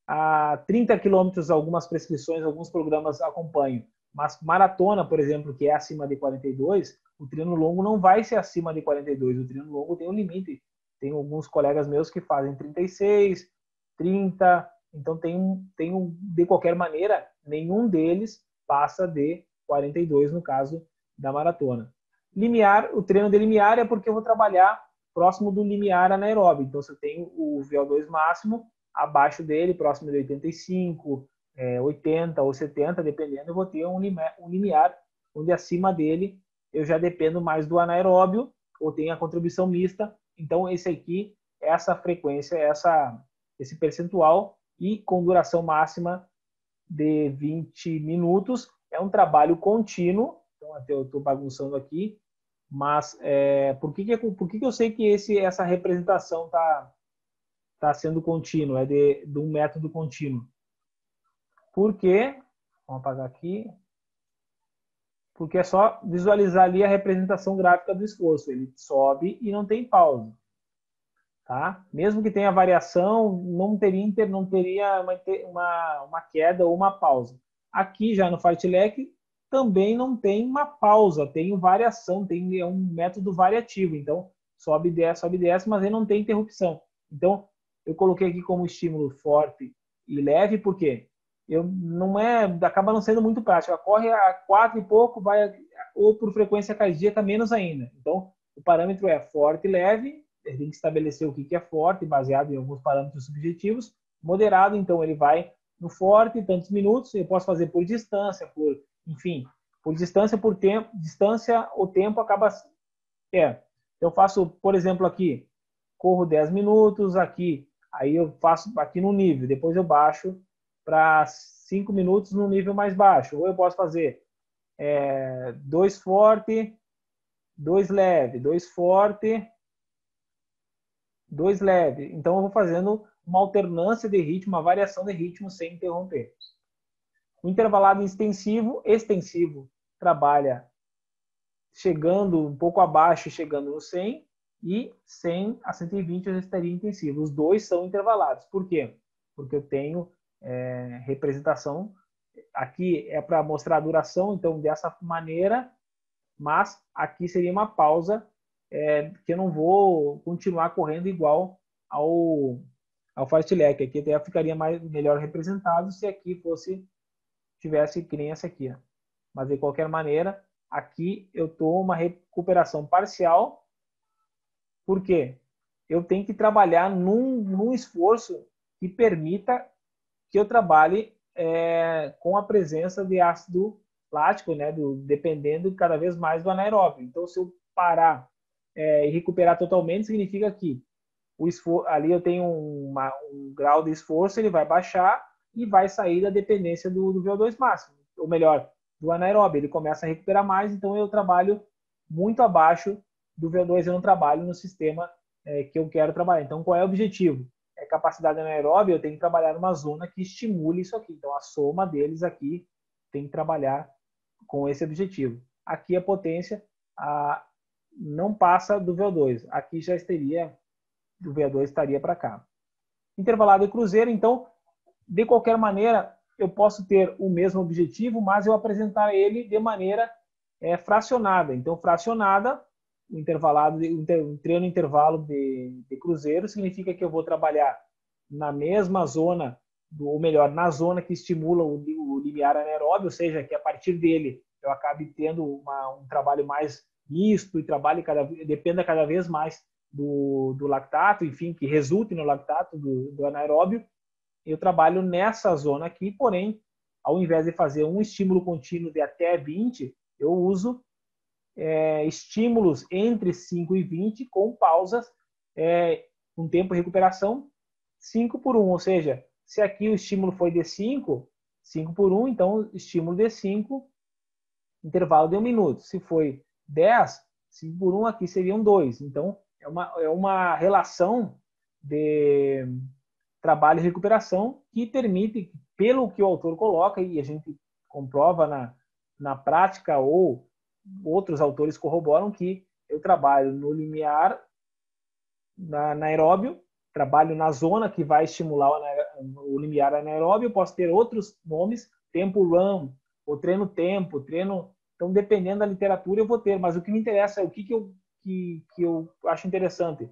a 30 quilômetros, algumas prescrições, alguns programas acompanham. Mas maratona, por exemplo, que é acima de 42, o treino longo não vai ser acima de 42. O treino longo tem um limite. Tem alguns colegas meus que fazem 36, 30. Então, de qualquer maneira, nenhum deles passa de 42 no caso da maratona. Limiar, o treino de limiar é porque eu vou trabalhar próximo do limiar anaeróbio. Então, se eu tenho o VO2 máximo, abaixo dele, próximo de 85, 80 ou 70, dependendo, eu vou ter um limiar onde acima dele eu já dependo mais do anaeróbio, ou tenho a contribuição mista. Então, essa frequência, esse percentual, e com duração máxima de 20 minutos, é um trabalho contínuo. Então, até eu estou bagunçando aqui, mas por que eu sei que essa representação está sendo contínua, de um método contínuo? Porque, vamos apagar aqui, porque é só visualizar ali a representação gráfica do esforço. Ele sobe e não tem pausa. Tá? Mesmo que tenha variação, não teria uma queda ou uma pausa. Aqui já no fartlek também não tem uma pausa, tem variação, é um método variativo. Então, sobe e desce, mas ele não tem interrupção. Então, eu coloquei aqui como estímulo forte e leve, porque acaba não sendo muito prático. Ela corre a 4 e pouco, ou por frequência cardíaca, menos ainda. Então, o parâmetro é forte e leve. Ele tem que estabelecer o que é forte, baseado em alguns parâmetros subjetivos. Moderado, então, ele vai no forte, tantos minutos. Eu posso fazer por distância, enfim, por distância, por tempo. Distância, o tempo acaba... Eu faço, por exemplo, aqui, corro 10 minutos, aqui, aí eu faço aqui no nível, depois eu baixo para 5 minutos no nível mais baixo. Ou eu posso fazer 2 forte, 2 leve, 2 forte, 2 leve. Então, eu vou fazendo uma alternância de ritmo, uma variação de ritmo sem interromper. O intervalado extensivo trabalha chegando um pouco abaixo, chegando no 100, e 100 a 120 eu estaria intensivo. Os dois são intervalados. Por quê? Porque eu tenho representação. Aqui é para mostrar a duração, então dessa maneira, mas aqui seria uma pausa que eu não vou continuar correndo igual ao fartlek. Aqui até ficaria melhor representado se aqui tivesse que nem essa aqui. Mas de qualquer maneira, aqui eu estou uma recuperação parcial. Por quê? Eu tenho que trabalhar num esforço que permita que eu trabalhe com a presença de ácido lático, né, dependendo cada vez mais do anaeróbio. Então, se eu parar e recuperar totalmente, significa que ali eu tenho um grau de esforço, ele vai baixar e vai sair da dependência do VO2 máximo. Ou melhor, do anaeróbio. Ele começa a recuperar mais, então eu trabalho muito abaixo do VO2, eu não trabalho no sistema que eu quero trabalhar. Então, qual é o objetivo? Capacidade anaeróbia, eu tenho que trabalhar numa zona que estimule isso aqui. Então, a soma deles aqui tem que trabalhar com esse objetivo. Aqui a potência não passa do VO2. Aqui já estaria, do VO2 estaria para cá. Intervalado de cruzeiro, então, de qualquer maneira, eu posso ter o mesmo objetivo, mas eu apresentar ele de maneira fracionada. Então, fracionada, um treino intervalo de cruzeiro significa que eu vou trabalhar na mesma zona, ou melhor, na zona que estimula o limiar anaeróbio, ou seja, que a partir dele eu acabe tendo um trabalho mais misto e dependa cada vez mais do lactato, enfim, que resulte no lactato do anaeróbio. Eu trabalho nessa zona aqui, porém, ao invés de fazer um estímulo contínuo de até 20, eu uso estímulos entre 5 e 20 com pausas, com tempo de recuperação 5 por 1, ou seja, se aqui o estímulo foi de 5 por 1, então estímulo de 5, intervalo de 1 minuto. Se foi 10, 5 por 1 aqui seriam 2. Então, é uma relação de trabalho e recuperação que permite, pelo que o autor coloca, e a gente comprova na prática, ou outros autores corroboram, que eu trabalho no limiar anaeróbio, trabalho na zona que vai estimular o limiar anaeróbio. Posso ter outros nomes, tempo run, ou treino tempo, treino... Então, dependendo da literatura, eu vou ter. Mas o que me interessa é o que eu acho interessante.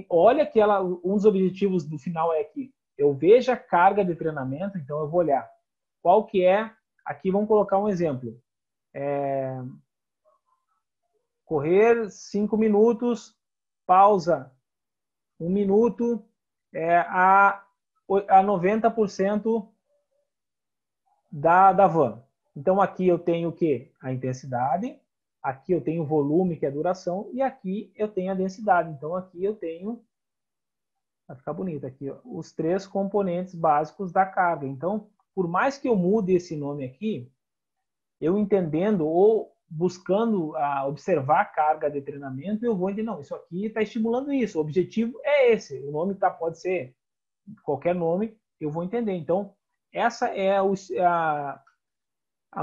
Olha que um dos objetivos do final é que eu veja a carga de treinamento, então eu vou olhar qual que é... Aqui vamos colocar um exemplo. Correr 5 minutos, pausa 1 minuto, a 90% da van. Então, aqui eu tenho o quê? A intensidade, aqui eu tenho o volume, que é a duração, e aqui eu tenho a densidade. Então, aqui eu tenho, vai ficar bonito aqui, ó, os 3 componentes básicos da carga. Então, por mais que eu mude esse nome aqui, eu entendendo ou buscando observar a carga de treinamento, eu vou entender, não, isso aqui está estimulando isso, o objetivo é esse, o nome pode ser qualquer nome, eu vou entender. Então, essa é a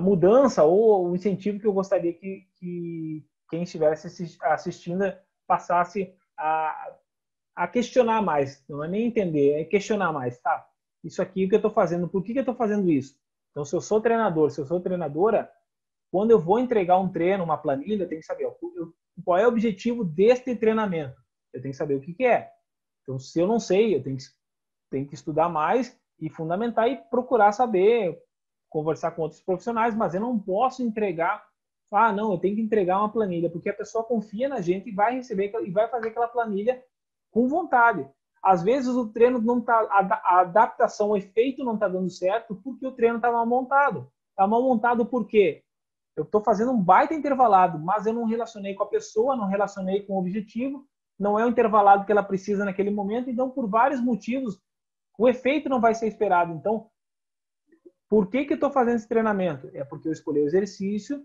mudança ou o incentivo que eu gostaria que quem estivesse assistindo passasse a questionar mais. Não é nem entender, é questionar mais. Tá, isso aqui, o que eu estou fazendo? Por que eu estou fazendo isso? Então, se eu sou treinador, se eu sou treinadora, quando eu vou entregar um treino, uma planilha, eu tenho que saber qual é o objetivo deste treinamento. Eu tenho que saber o que é. Então, se eu não sei, eu tenho que estudar mais e fundamentar e procurar saber, conversar com outros profissionais, mas eu não posso entregar, não, eu tenho que entregar uma planilha, porque a pessoa confia na gente e vai receber e vai fazer aquela planilha com vontade. Às vezes o treino não está, a adaptação, o efeito não está dando certo porque o treino está mal montado. Está mal montado por quê? Eu estou fazendo um baita intervalado, mas eu não relacionei com a pessoa, não relacionei com o objetivo, não é o intervalado que ela precisa naquele momento, então por vários motivos o efeito não vai ser esperado. Então, por que eu estou fazendo esse treinamento? É porque eu escolhi o exercício,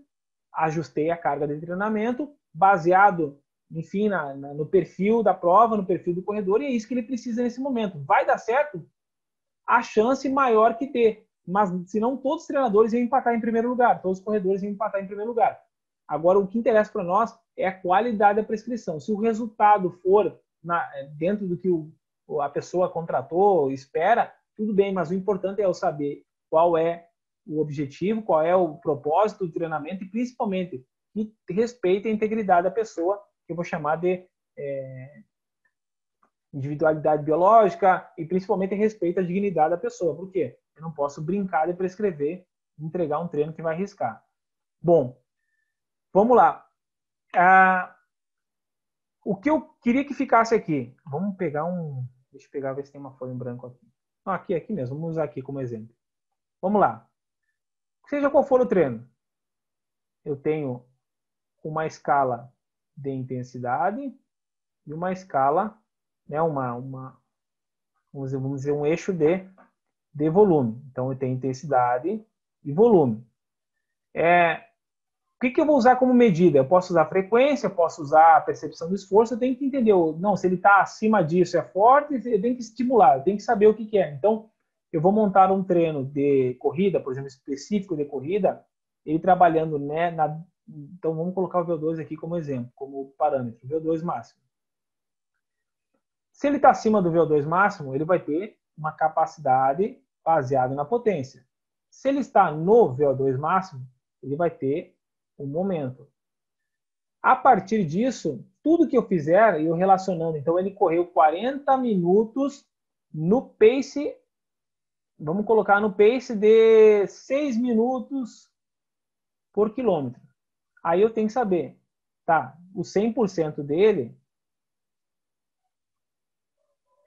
ajustei a carga de treinamento, baseado enfim, no perfil da prova, no perfil do corredor, e é isso que ele precisa nesse momento. Vai dar certo? A chance maior que ter. Mas, senão, todos os treinadores iam empatar em primeiro lugar, todos os corredores iam empatar em primeiro lugar. Agora, o que interessa para nós é a qualidade da prescrição. Se o resultado for dentro do que a pessoa contratou, espera, tudo bem, mas o importante é eu saber qual é o objetivo, qual é o propósito do treinamento e, principalmente, que respeite a integridade da pessoa, que eu vou chamar de individualidade biológica e, principalmente, respeito à dignidade da pessoa. Por quê? Eu não posso brincar de prescrever e entregar um treino que vai arriscar. Bom, vamos lá. O que eu queria que ficasse aqui, vamos pegar deixa eu pegar, ver se tem uma folha em branco aqui. Aqui mesmo, vamos usar aqui como exemplo. Vamos lá. Seja qual for o treino, eu tenho uma escala de intensidade e uma escala, né, vamos dizer, um eixo de volume. Então, eu tenho intensidade e volume. O que eu vou usar como medida? Eu posso usar frequência, eu posso usar a percepção do esforço, eu tenho que entender, não, se ele está acima disso é forte, eu tenho que estimular, eu tenho que saber o que é. Então, eu vou montar um treino de corrida, por exemplo, específico de corrida, ele trabalhando, né, então vamos colocar o VO2 aqui como exemplo, como parâmetro, VO2 máximo. Se ele está acima do VO2 máximo, ele vai ter uma capacidade baseada na potência. Se ele está no VO2 máximo, ele vai ter um momento. A partir disso, tudo que eu fizer, eu relacionando, então ele correu 40 minutos no pace, vamos colocar no pace de 6 minutos por quilômetro. Aí eu tenho que saber, tá, o 100% dele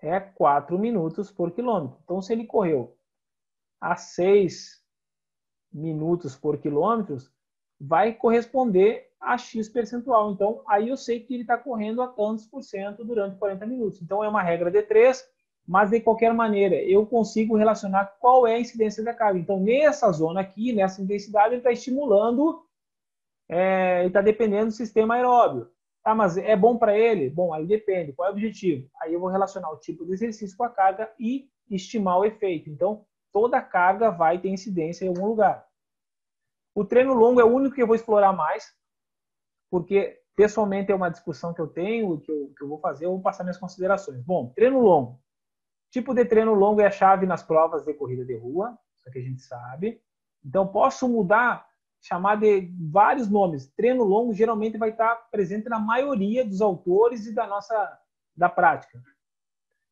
é 4 minutos por quilômetro. Então, se ele correu a 6 minutos por quilômetro, vai corresponder a X percentual. Então, aí eu sei que ele está correndo a tantos por cento durante 40 minutos. Então, é uma regra de 3, mas de qualquer maneira, eu consigo relacionar qual é a incidência da carga. Então, nessa zona aqui, nessa intensidade, ele está estimulando, ele está dependendo do sistema aeróbio. Ah, mas é bom para ele? Bom, aí depende. Qual é o objetivo? Aí eu vou relacionar o tipo de exercício com a carga e estimar o efeito. Então, toda carga vai ter incidência em algum lugar. O treino longo é o único que eu vou explorar mais, porque pessoalmente é uma discussão que eu tenho, que eu vou fazer, eu vou passar minhas considerações. Bom, treino longo. Tipo de treino longo é a chave nas provas de corrida de rua, isso aqui a gente sabe. Então, posso mudar, chamar de vários nomes. Treino longo geralmente vai estar presente na maioria dos autores e da prática.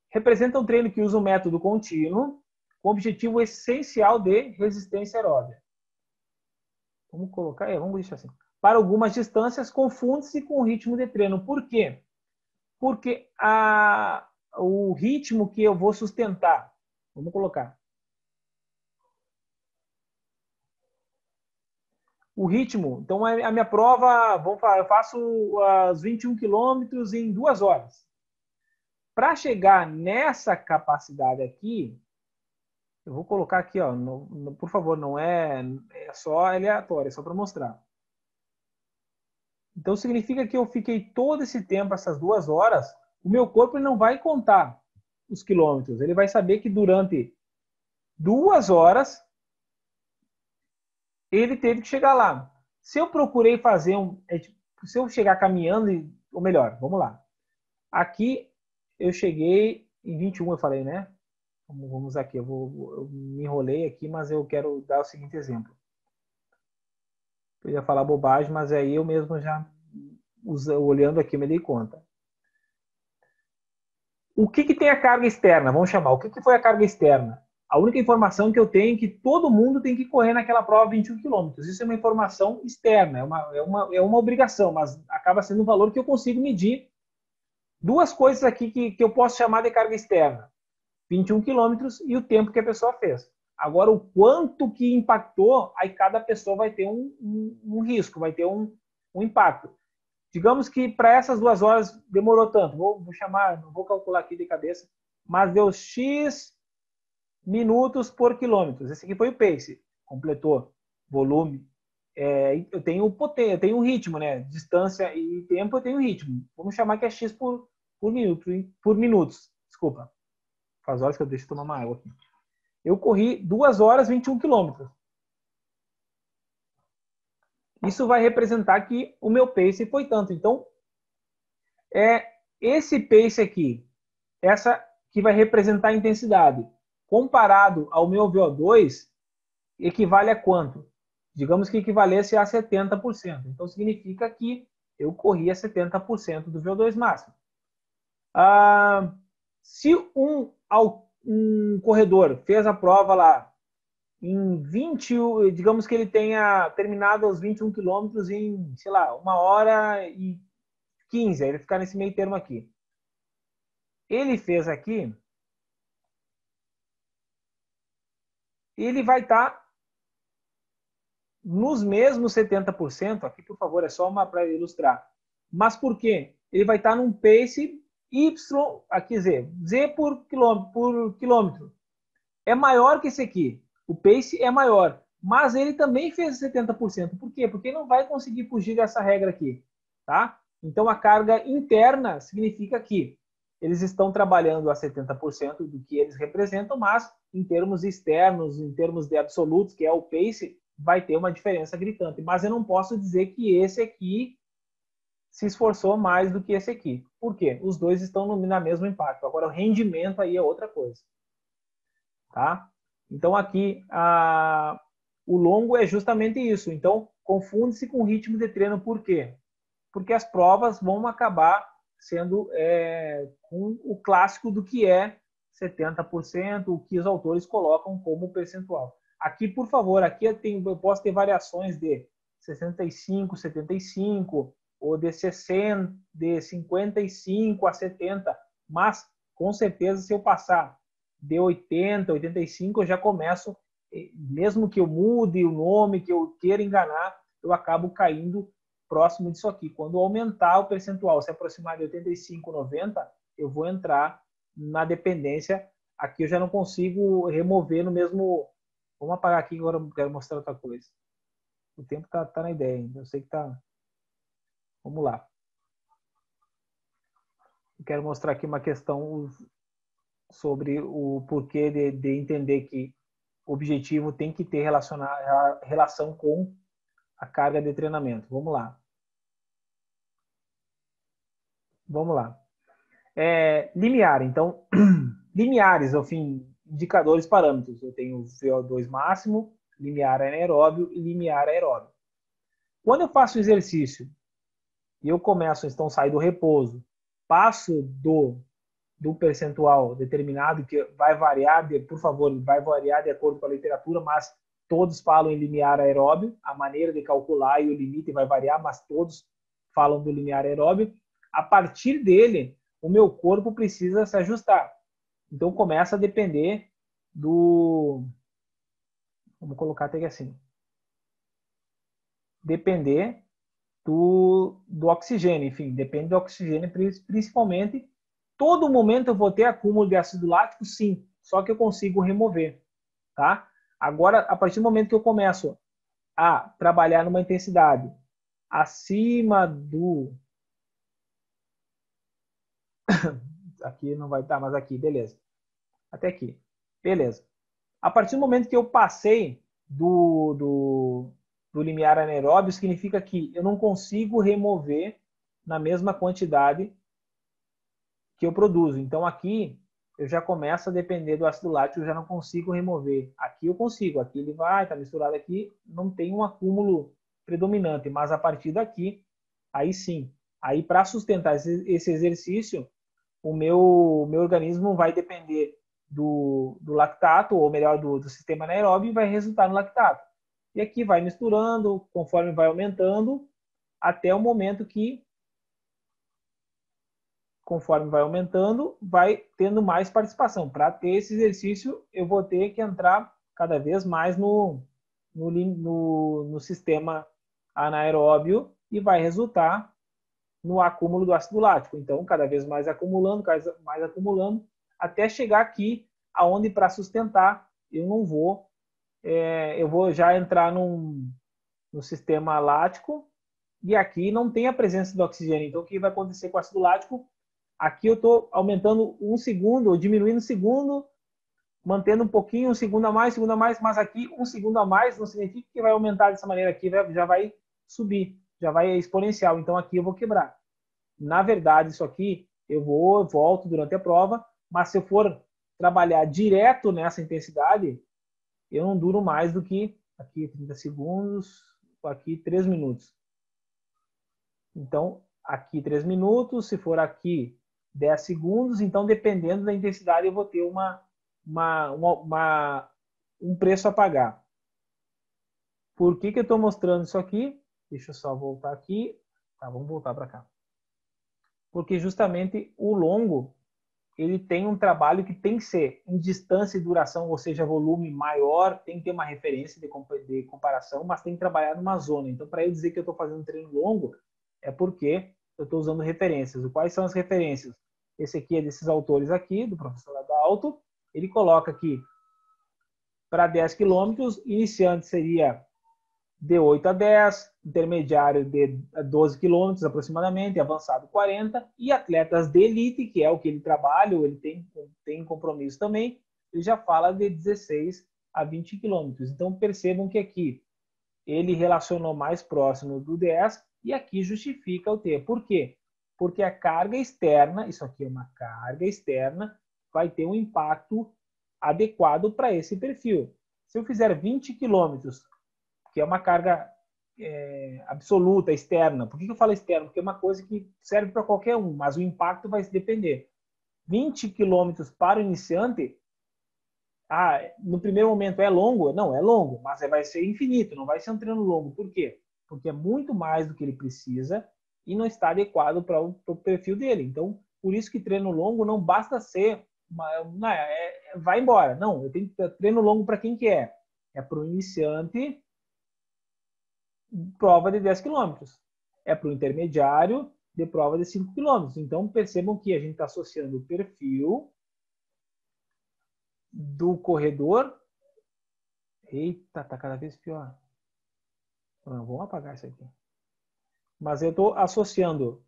Representa um treino que usa um método contínuo, com objetivo essencial de resistência aeróbica. Vamos colocar, vamos deixar assim. Para algumas distâncias, confunde-se com o ritmo de treino. Por quê? Porque o ritmo que eu vou sustentar, vamos colocar. O ritmo, então a minha prova, eu faço os 21 quilômetros em 2 horas. Para chegar nessa capacidade aqui, eu vou colocar aqui, ó, por favor, não é só aleatório, é só para mostrar. Então significa que eu fiquei todo esse tempo, essas 2 horas, o meu corpo não vai contar os quilômetros. Ele vai saber que durante 2 horas ele teve que chegar lá. Se eu procurei fazer se eu chegar caminhando, ou melhor, vamos lá. Aqui eu cheguei em 21, eu falei, né? Vamos aqui, eu me enrolei aqui, mas eu quero dar o seguinte exemplo. Eu ia falar bobagem, mas aí eu mesmo já, olhando aqui, me dei conta. O que tem a carga externa? Vamos chamar. O que foi a carga externa? A única informação que eu tenho é que todo mundo tem que correr naquela prova 21 quilômetros. Isso é uma informação externa, é uma obrigação, mas acaba sendo um valor que eu consigo medir. Duas coisas aqui que eu posso chamar de carga externa. 21 quilômetros e o tempo que a pessoa fez. Agora, o quanto que impactou, aí cada pessoa vai ter um risco, vai ter um impacto. Digamos que para essas 2 horas demorou tanto, vou chamar, não vou calcular aqui de cabeça, mas deu X minutos por quilômetro. Esse aqui foi o pace. Completou volume eu tenho potência, eu tenho ritmo, né? Distância e tempo eu tenho ritmo. Vamos chamar que é x por minuto, por minutos. Desculpa. Faz horas que eu deixo tomar uma água aqui. Eu corri 2 horas 21 quilômetros. Isso vai representar que o meu pace foi tanto. Então, esse pace aqui, essa que vai representar a intensidade, comparado ao meu VO2, equivale a quanto? Digamos que equivalesse a 70%. Então, significa que eu corri a 70% do VO2 máximo. Se um corredor fez a prova lá em 20, digamos que ele tenha terminado os 21 quilômetros em, sei lá, 1 hora e 15, aí ele ficar nesse meio termo aqui. Ele fez aqui, ele vai estar nos mesmos 70%, aqui por favor, é só uma para ilustrar. Mas por quê? Ele vai estar num pace Y, aqui Z por quilômetro. É maior que esse aqui. O pace é maior. Mas ele também fez 70%. Por quê? Porque ele não vai conseguir fugir dessa regra aqui. Tá? Então a carga interna significa que eles estão trabalhando a 70% do que eles representam, mas em termos externos, em termos de absolutos, que é o pace, vai ter uma diferença gritante. Mas eu não posso dizer que esse aqui se esforçou mais do que esse aqui. Por quê? Os dois estão na mesmo impacto. Agora, o rendimento aí é outra coisa. Tá? Então, aqui, o longo é justamente isso. Então, confunde-se com o ritmo de treino. Por quê? Porque as provas vão acabar sendo com o clássico do que é 70%, o que os autores colocam como percentual. Aqui, por favor, aqui eu posso ter variações de 65, 75, ou de 60, de 55 a 70, mas com certeza se eu passar de 80, 85, eu já começo, mesmo que eu mude o nome, que eu queira enganar, eu acabo caindo próximo disso aqui. Quando aumentar o percentual, se aproximar de 85, 90, eu vou entrar na dependência. Aqui eu já não consigo remover no mesmo... Vamos apagar aqui, agora eu quero mostrar outra coisa. O tempo tá na ideia ainda, eu sei que tá... Vamos lá. Eu quero mostrar aqui uma questão sobre o porquê de entender que o objetivo tem que ter relação com a carga de treinamento. Vamos lá. Vamos lá. Limiar. Então, limiares, ao fim, indicadores, parâmetros. Eu tenho o VO2 máximo, limiar anaeróbio e limiar aeróbio. Quando eu faço o exercício e eu começo, então, sair do repouso, passo do percentual determinado, que vai variar, por favor, vai variar de acordo com a literatura, mas todos falam em limiar aeróbio, a maneira de calcular e o limite vai variar, mas todos falam do limiar aeróbio. A partir dele, o meu corpo precisa se ajustar. Então começa a depender do... Vamos colocar até assim. Depender do oxigênio, enfim, depende do oxigênio principalmente. Todo momento eu vou ter acúmulo de ácido lático, sim, só que eu consigo remover, tá? Agora, a partir do momento que eu começo a trabalhar numa intensidade acima do... Aqui não vai estar, mas aqui, beleza. Até aqui, beleza. A partir do momento que eu passei do limiar anaeróbio, significa que eu não consigo remover na mesma quantidade que eu produzo. Então aqui eu já começo a depender do ácido lático, eu já não consigo remover. Aqui eu consigo, aqui ele vai, está misturado aqui, não tem um acúmulo predominante, mas a partir daqui, aí sim. Aí para sustentar esse exercício, o meu organismo vai depender do lactato, ou melhor, do sistema anaeróbio, e vai resultar no lactato. E aqui vai misturando, conforme vai aumentando, até o momento que, conforme vai aumentando, vai tendo mais participação. Para ter esse exercício, eu vou ter que entrar cada vez mais no sistema anaeróbio e vai resultar no acúmulo do ácido lático. Então, cada vez mais acumulando, até chegar aqui, aonde para sustentar, eu não vou, eu vou já entrar no sistema lático, e aqui não tem a presença do oxigênio. Então, o que vai acontecer com o ácido lático? Aqui eu estou aumentando 1 segundo, ou diminuindo 1 segundo, mantendo um pouquinho, 1 segundo a mais, mas aqui 1 segundo a mais não significa que vai aumentar dessa maneira aqui, já vai subir, já vai exponencial. Então, aqui eu vou quebrar. Na verdade, isso aqui eu volto durante a prova, mas se eu for trabalhar direto nessa intensidade, eu não duro mais do que aqui 30 segundos, aqui 3 minutos. Então, aqui 3 minutos, se for aqui 10 segundos, então dependendo da intensidade eu vou ter um preço a pagar. Por que eu estou mostrando isso aqui? Deixa eu só voltar aqui. Tá, vamos voltar para cá. Porque justamente o longo, ele tem um trabalho que tem que ser em distância e duração, ou seja, volume maior, tem que ter uma referência de comparação, mas tem que trabalhar numa zona. Então, para eu dizer que eu estou fazendo um treino longo, é porque eu estou usando referências. Quais são as referências? Esse aqui é desses autores aqui, do professor Adalto. Ele coloca aqui, para 10 quilômetros, iniciante seria de 8 a 10, intermediário de 12 quilômetros aproximadamente, avançado 40, e atletas de elite, que é o que ele trabalha, ele tem compromisso também, ele já fala de 16 a 20 quilômetros. Então percebam que aqui ele relacionou mais próximo do 10 e aqui justifica o T. Por quê? Porque a carga externa, isso aqui é uma carga externa, vai ter um impacto adequado para esse perfil. Se eu fizer 20 quilômetros, que é uma carga absoluta, externa. Por que eu falo externa? Porque é uma coisa que serve para qualquer um, mas o impacto vai depender. 20 quilômetros para o iniciante, no primeiro momento é longo? Não, é longo, mas vai ser infinito, não vai ser um treino longo. Por quê? Porque é muito mais do que ele precisa e não está adequado para o perfil dele. Então, por isso que treino longo não basta ser vai embora. Não, eu tenho que ter treino longo para quem que é. É para o iniciante, prova de 10 quilômetros. É para o intermediário, de prova de 5 quilômetros. Então, percebam que a gente está associando o perfil do corredor. Eita, tá cada vez pior. Vamos apagar isso aqui. Mas eu estou associando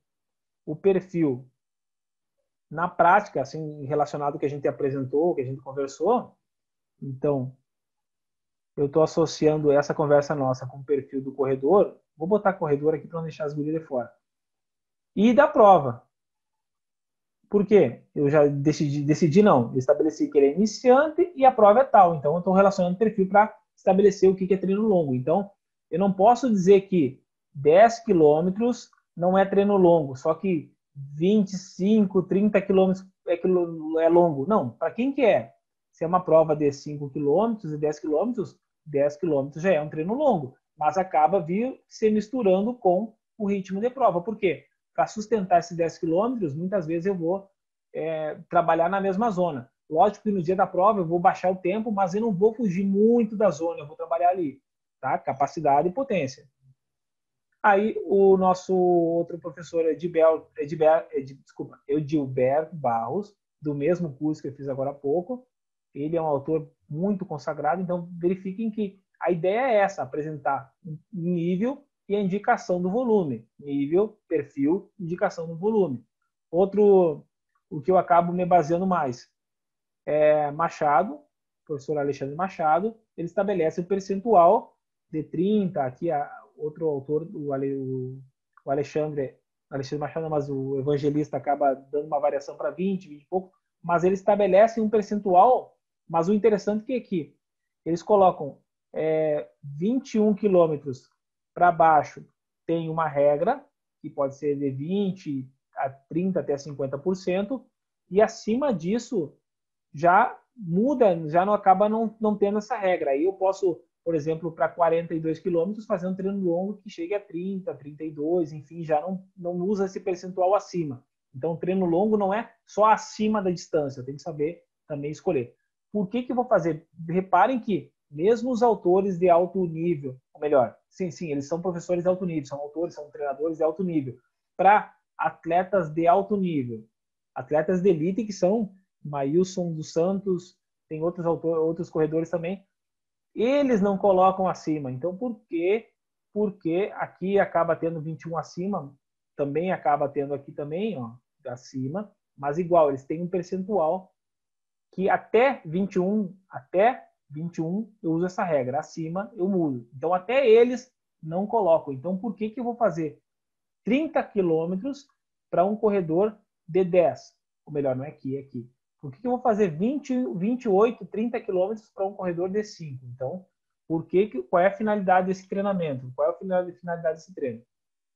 o perfil na prática, assim, relacionado ao que a gente apresentou, que a gente conversou. Então, eu estou associando essa conversa nossa com o perfil do corredor. Vou botar corredor aqui para não deixar as gurias de fora. E da prova. Por quê? Eu já decidi não. Eu estabeleci que ele é iniciante e a prova é tal. Então, eu estou relacionando o perfil para estabelecer o que é treino longo. Então, eu não posso dizer que 10 quilômetros não é treino longo, só que 25, 30 quilômetros é longo. Não, para quem que é? Se é uma prova de 5 quilômetros e 10 quilômetros já é um treino longo, mas acaba se misturando com o ritmo de prova. Por quê? Para sustentar esses 10 quilômetros, muitas vezes eu vou trabalhar na mesma zona. Lógico que no dia da prova eu vou baixar o tempo, mas eu não vou fugir muito da zona, eu vou trabalhar ali, tá? Capacidade e potência. Aí o nosso outro professor, Edilberto Barros, do mesmo curso que eu fiz agora há pouco, ele é um autor muito consagrado, então verifiquem que a ideia é essa, apresentar um nível e a indicação do volume. Nível, perfil, indicação do volume. Outro, o que eu acabo me baseando mais, é Machado, professor Alexandre Machado, ele estabelece o percentual de 30, aqui outro autor, o Alexandre Machado, mas o Evangelista acaba dando uma variação para 20 e pouco, mas ele estabelece um percentual, mas o interessante é que eles colocam 21 quilômetros para baixo, tem uma regra, que pode ser de 20 a 30 até 50%, e acima disso já muda, já não acaba não tendo essa regra. Aí eu posso, por exemplo, para 42 quilômetros, fazer um treino longo que chegue a 30, 32, enfim, já não usa esse percentual acima. Então, o treino longo não é só acima da distância, tem que saber também escolher. Por que eu vou fazer? Reparem que mesmo os autores de alto nível, ou melhor, sim, eles são professores de alto nível, são autores, são treinadores de alto nível, para atletas de alto nível, atletas de elite que são Maílson dos Santos, tem outros corredores também, eles não colocam acima. Então, por que porque aqui acaba tendo 21 acima, também acaba tendo aqui também, ó, acima, mas igual, eles têm um percentual que até 21 eu uso essa regra, acima eu mudo. Então até eles não colocam. Então por que eu vou fazer 30 quilômetros para um corredor de 10? Ou melhor, não é aqui, é aqui. Por que eu vou fazer 28, 30 quilômetros para um corredor de 5? Então, qual é a finalidade desse treinamento? Qual é a finalidade desse treino?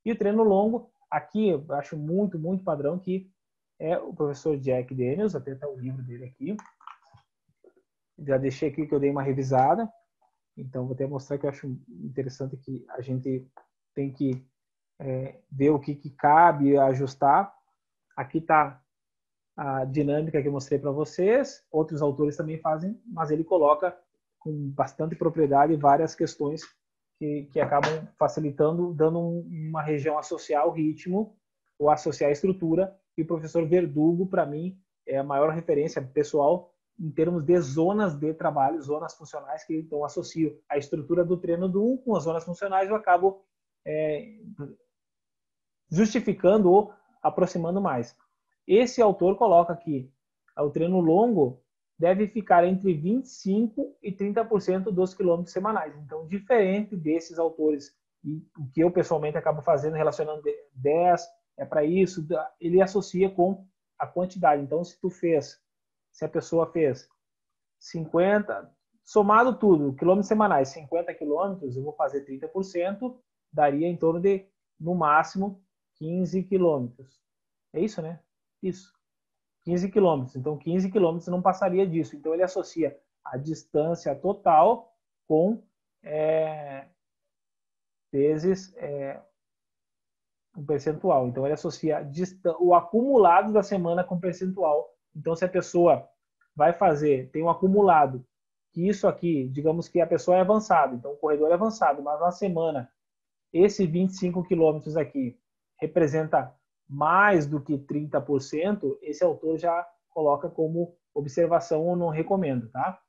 E o treino longo, aqui eu acho muito, muito padrão, que é o professor Jack Daniels, até está o livro dele aqui. Já deixei aqui que eu dei uma revisada. Então, vou até mostrar que eu acho interessante que a gente tem que ver o que cabe ajustar. Aqui está a dinâmica que eu mostrei para vocês. Outros autores também fazem, mas ele coloca com bastante propriedade várias questões que acabam facilitando, dando uma região associar ao ritmo ou associar a estrutura. E o professor Verdugo, para mim, é a maior referência pessoal em termos de zonas de trabalho, zonas funcionais, que então associo a estrutura do treino do 1 com as zonas funcionais, eu acabo justificando ou aproximando mais. Esse autor coloca aqui, o treino longo deve ficar entre 25% e 30% dos quilômetros semanais. Então, diferente desses autores, e o que eu pessoalmente acabo fazendo, relacionando 10, é para isso, ele associa com a quantidade. Então, se a pessoa fez 50, somado tudo, quilômetros semanais, 50 quilômetros, eu vou fazer 30%, daria em torno de, no máximo, 15 quilômetros. É isso, né? Isso. 15 quilômetros. Então, 15 quilômetros não passaria disso. Então, ele associa a distância total com vezes um percentual. Então, ele associa o acumulado da semana com percentual. Então, se a pessoa vai fazer, tem um acumulado, que isso aqui, digamos que a pessoa é avançada, então o corredor é avançado, mas na semana, esse 25 quilômetros aqui representa mais do que 30%, esse autor já coloca como observação ou não recomendo, tá?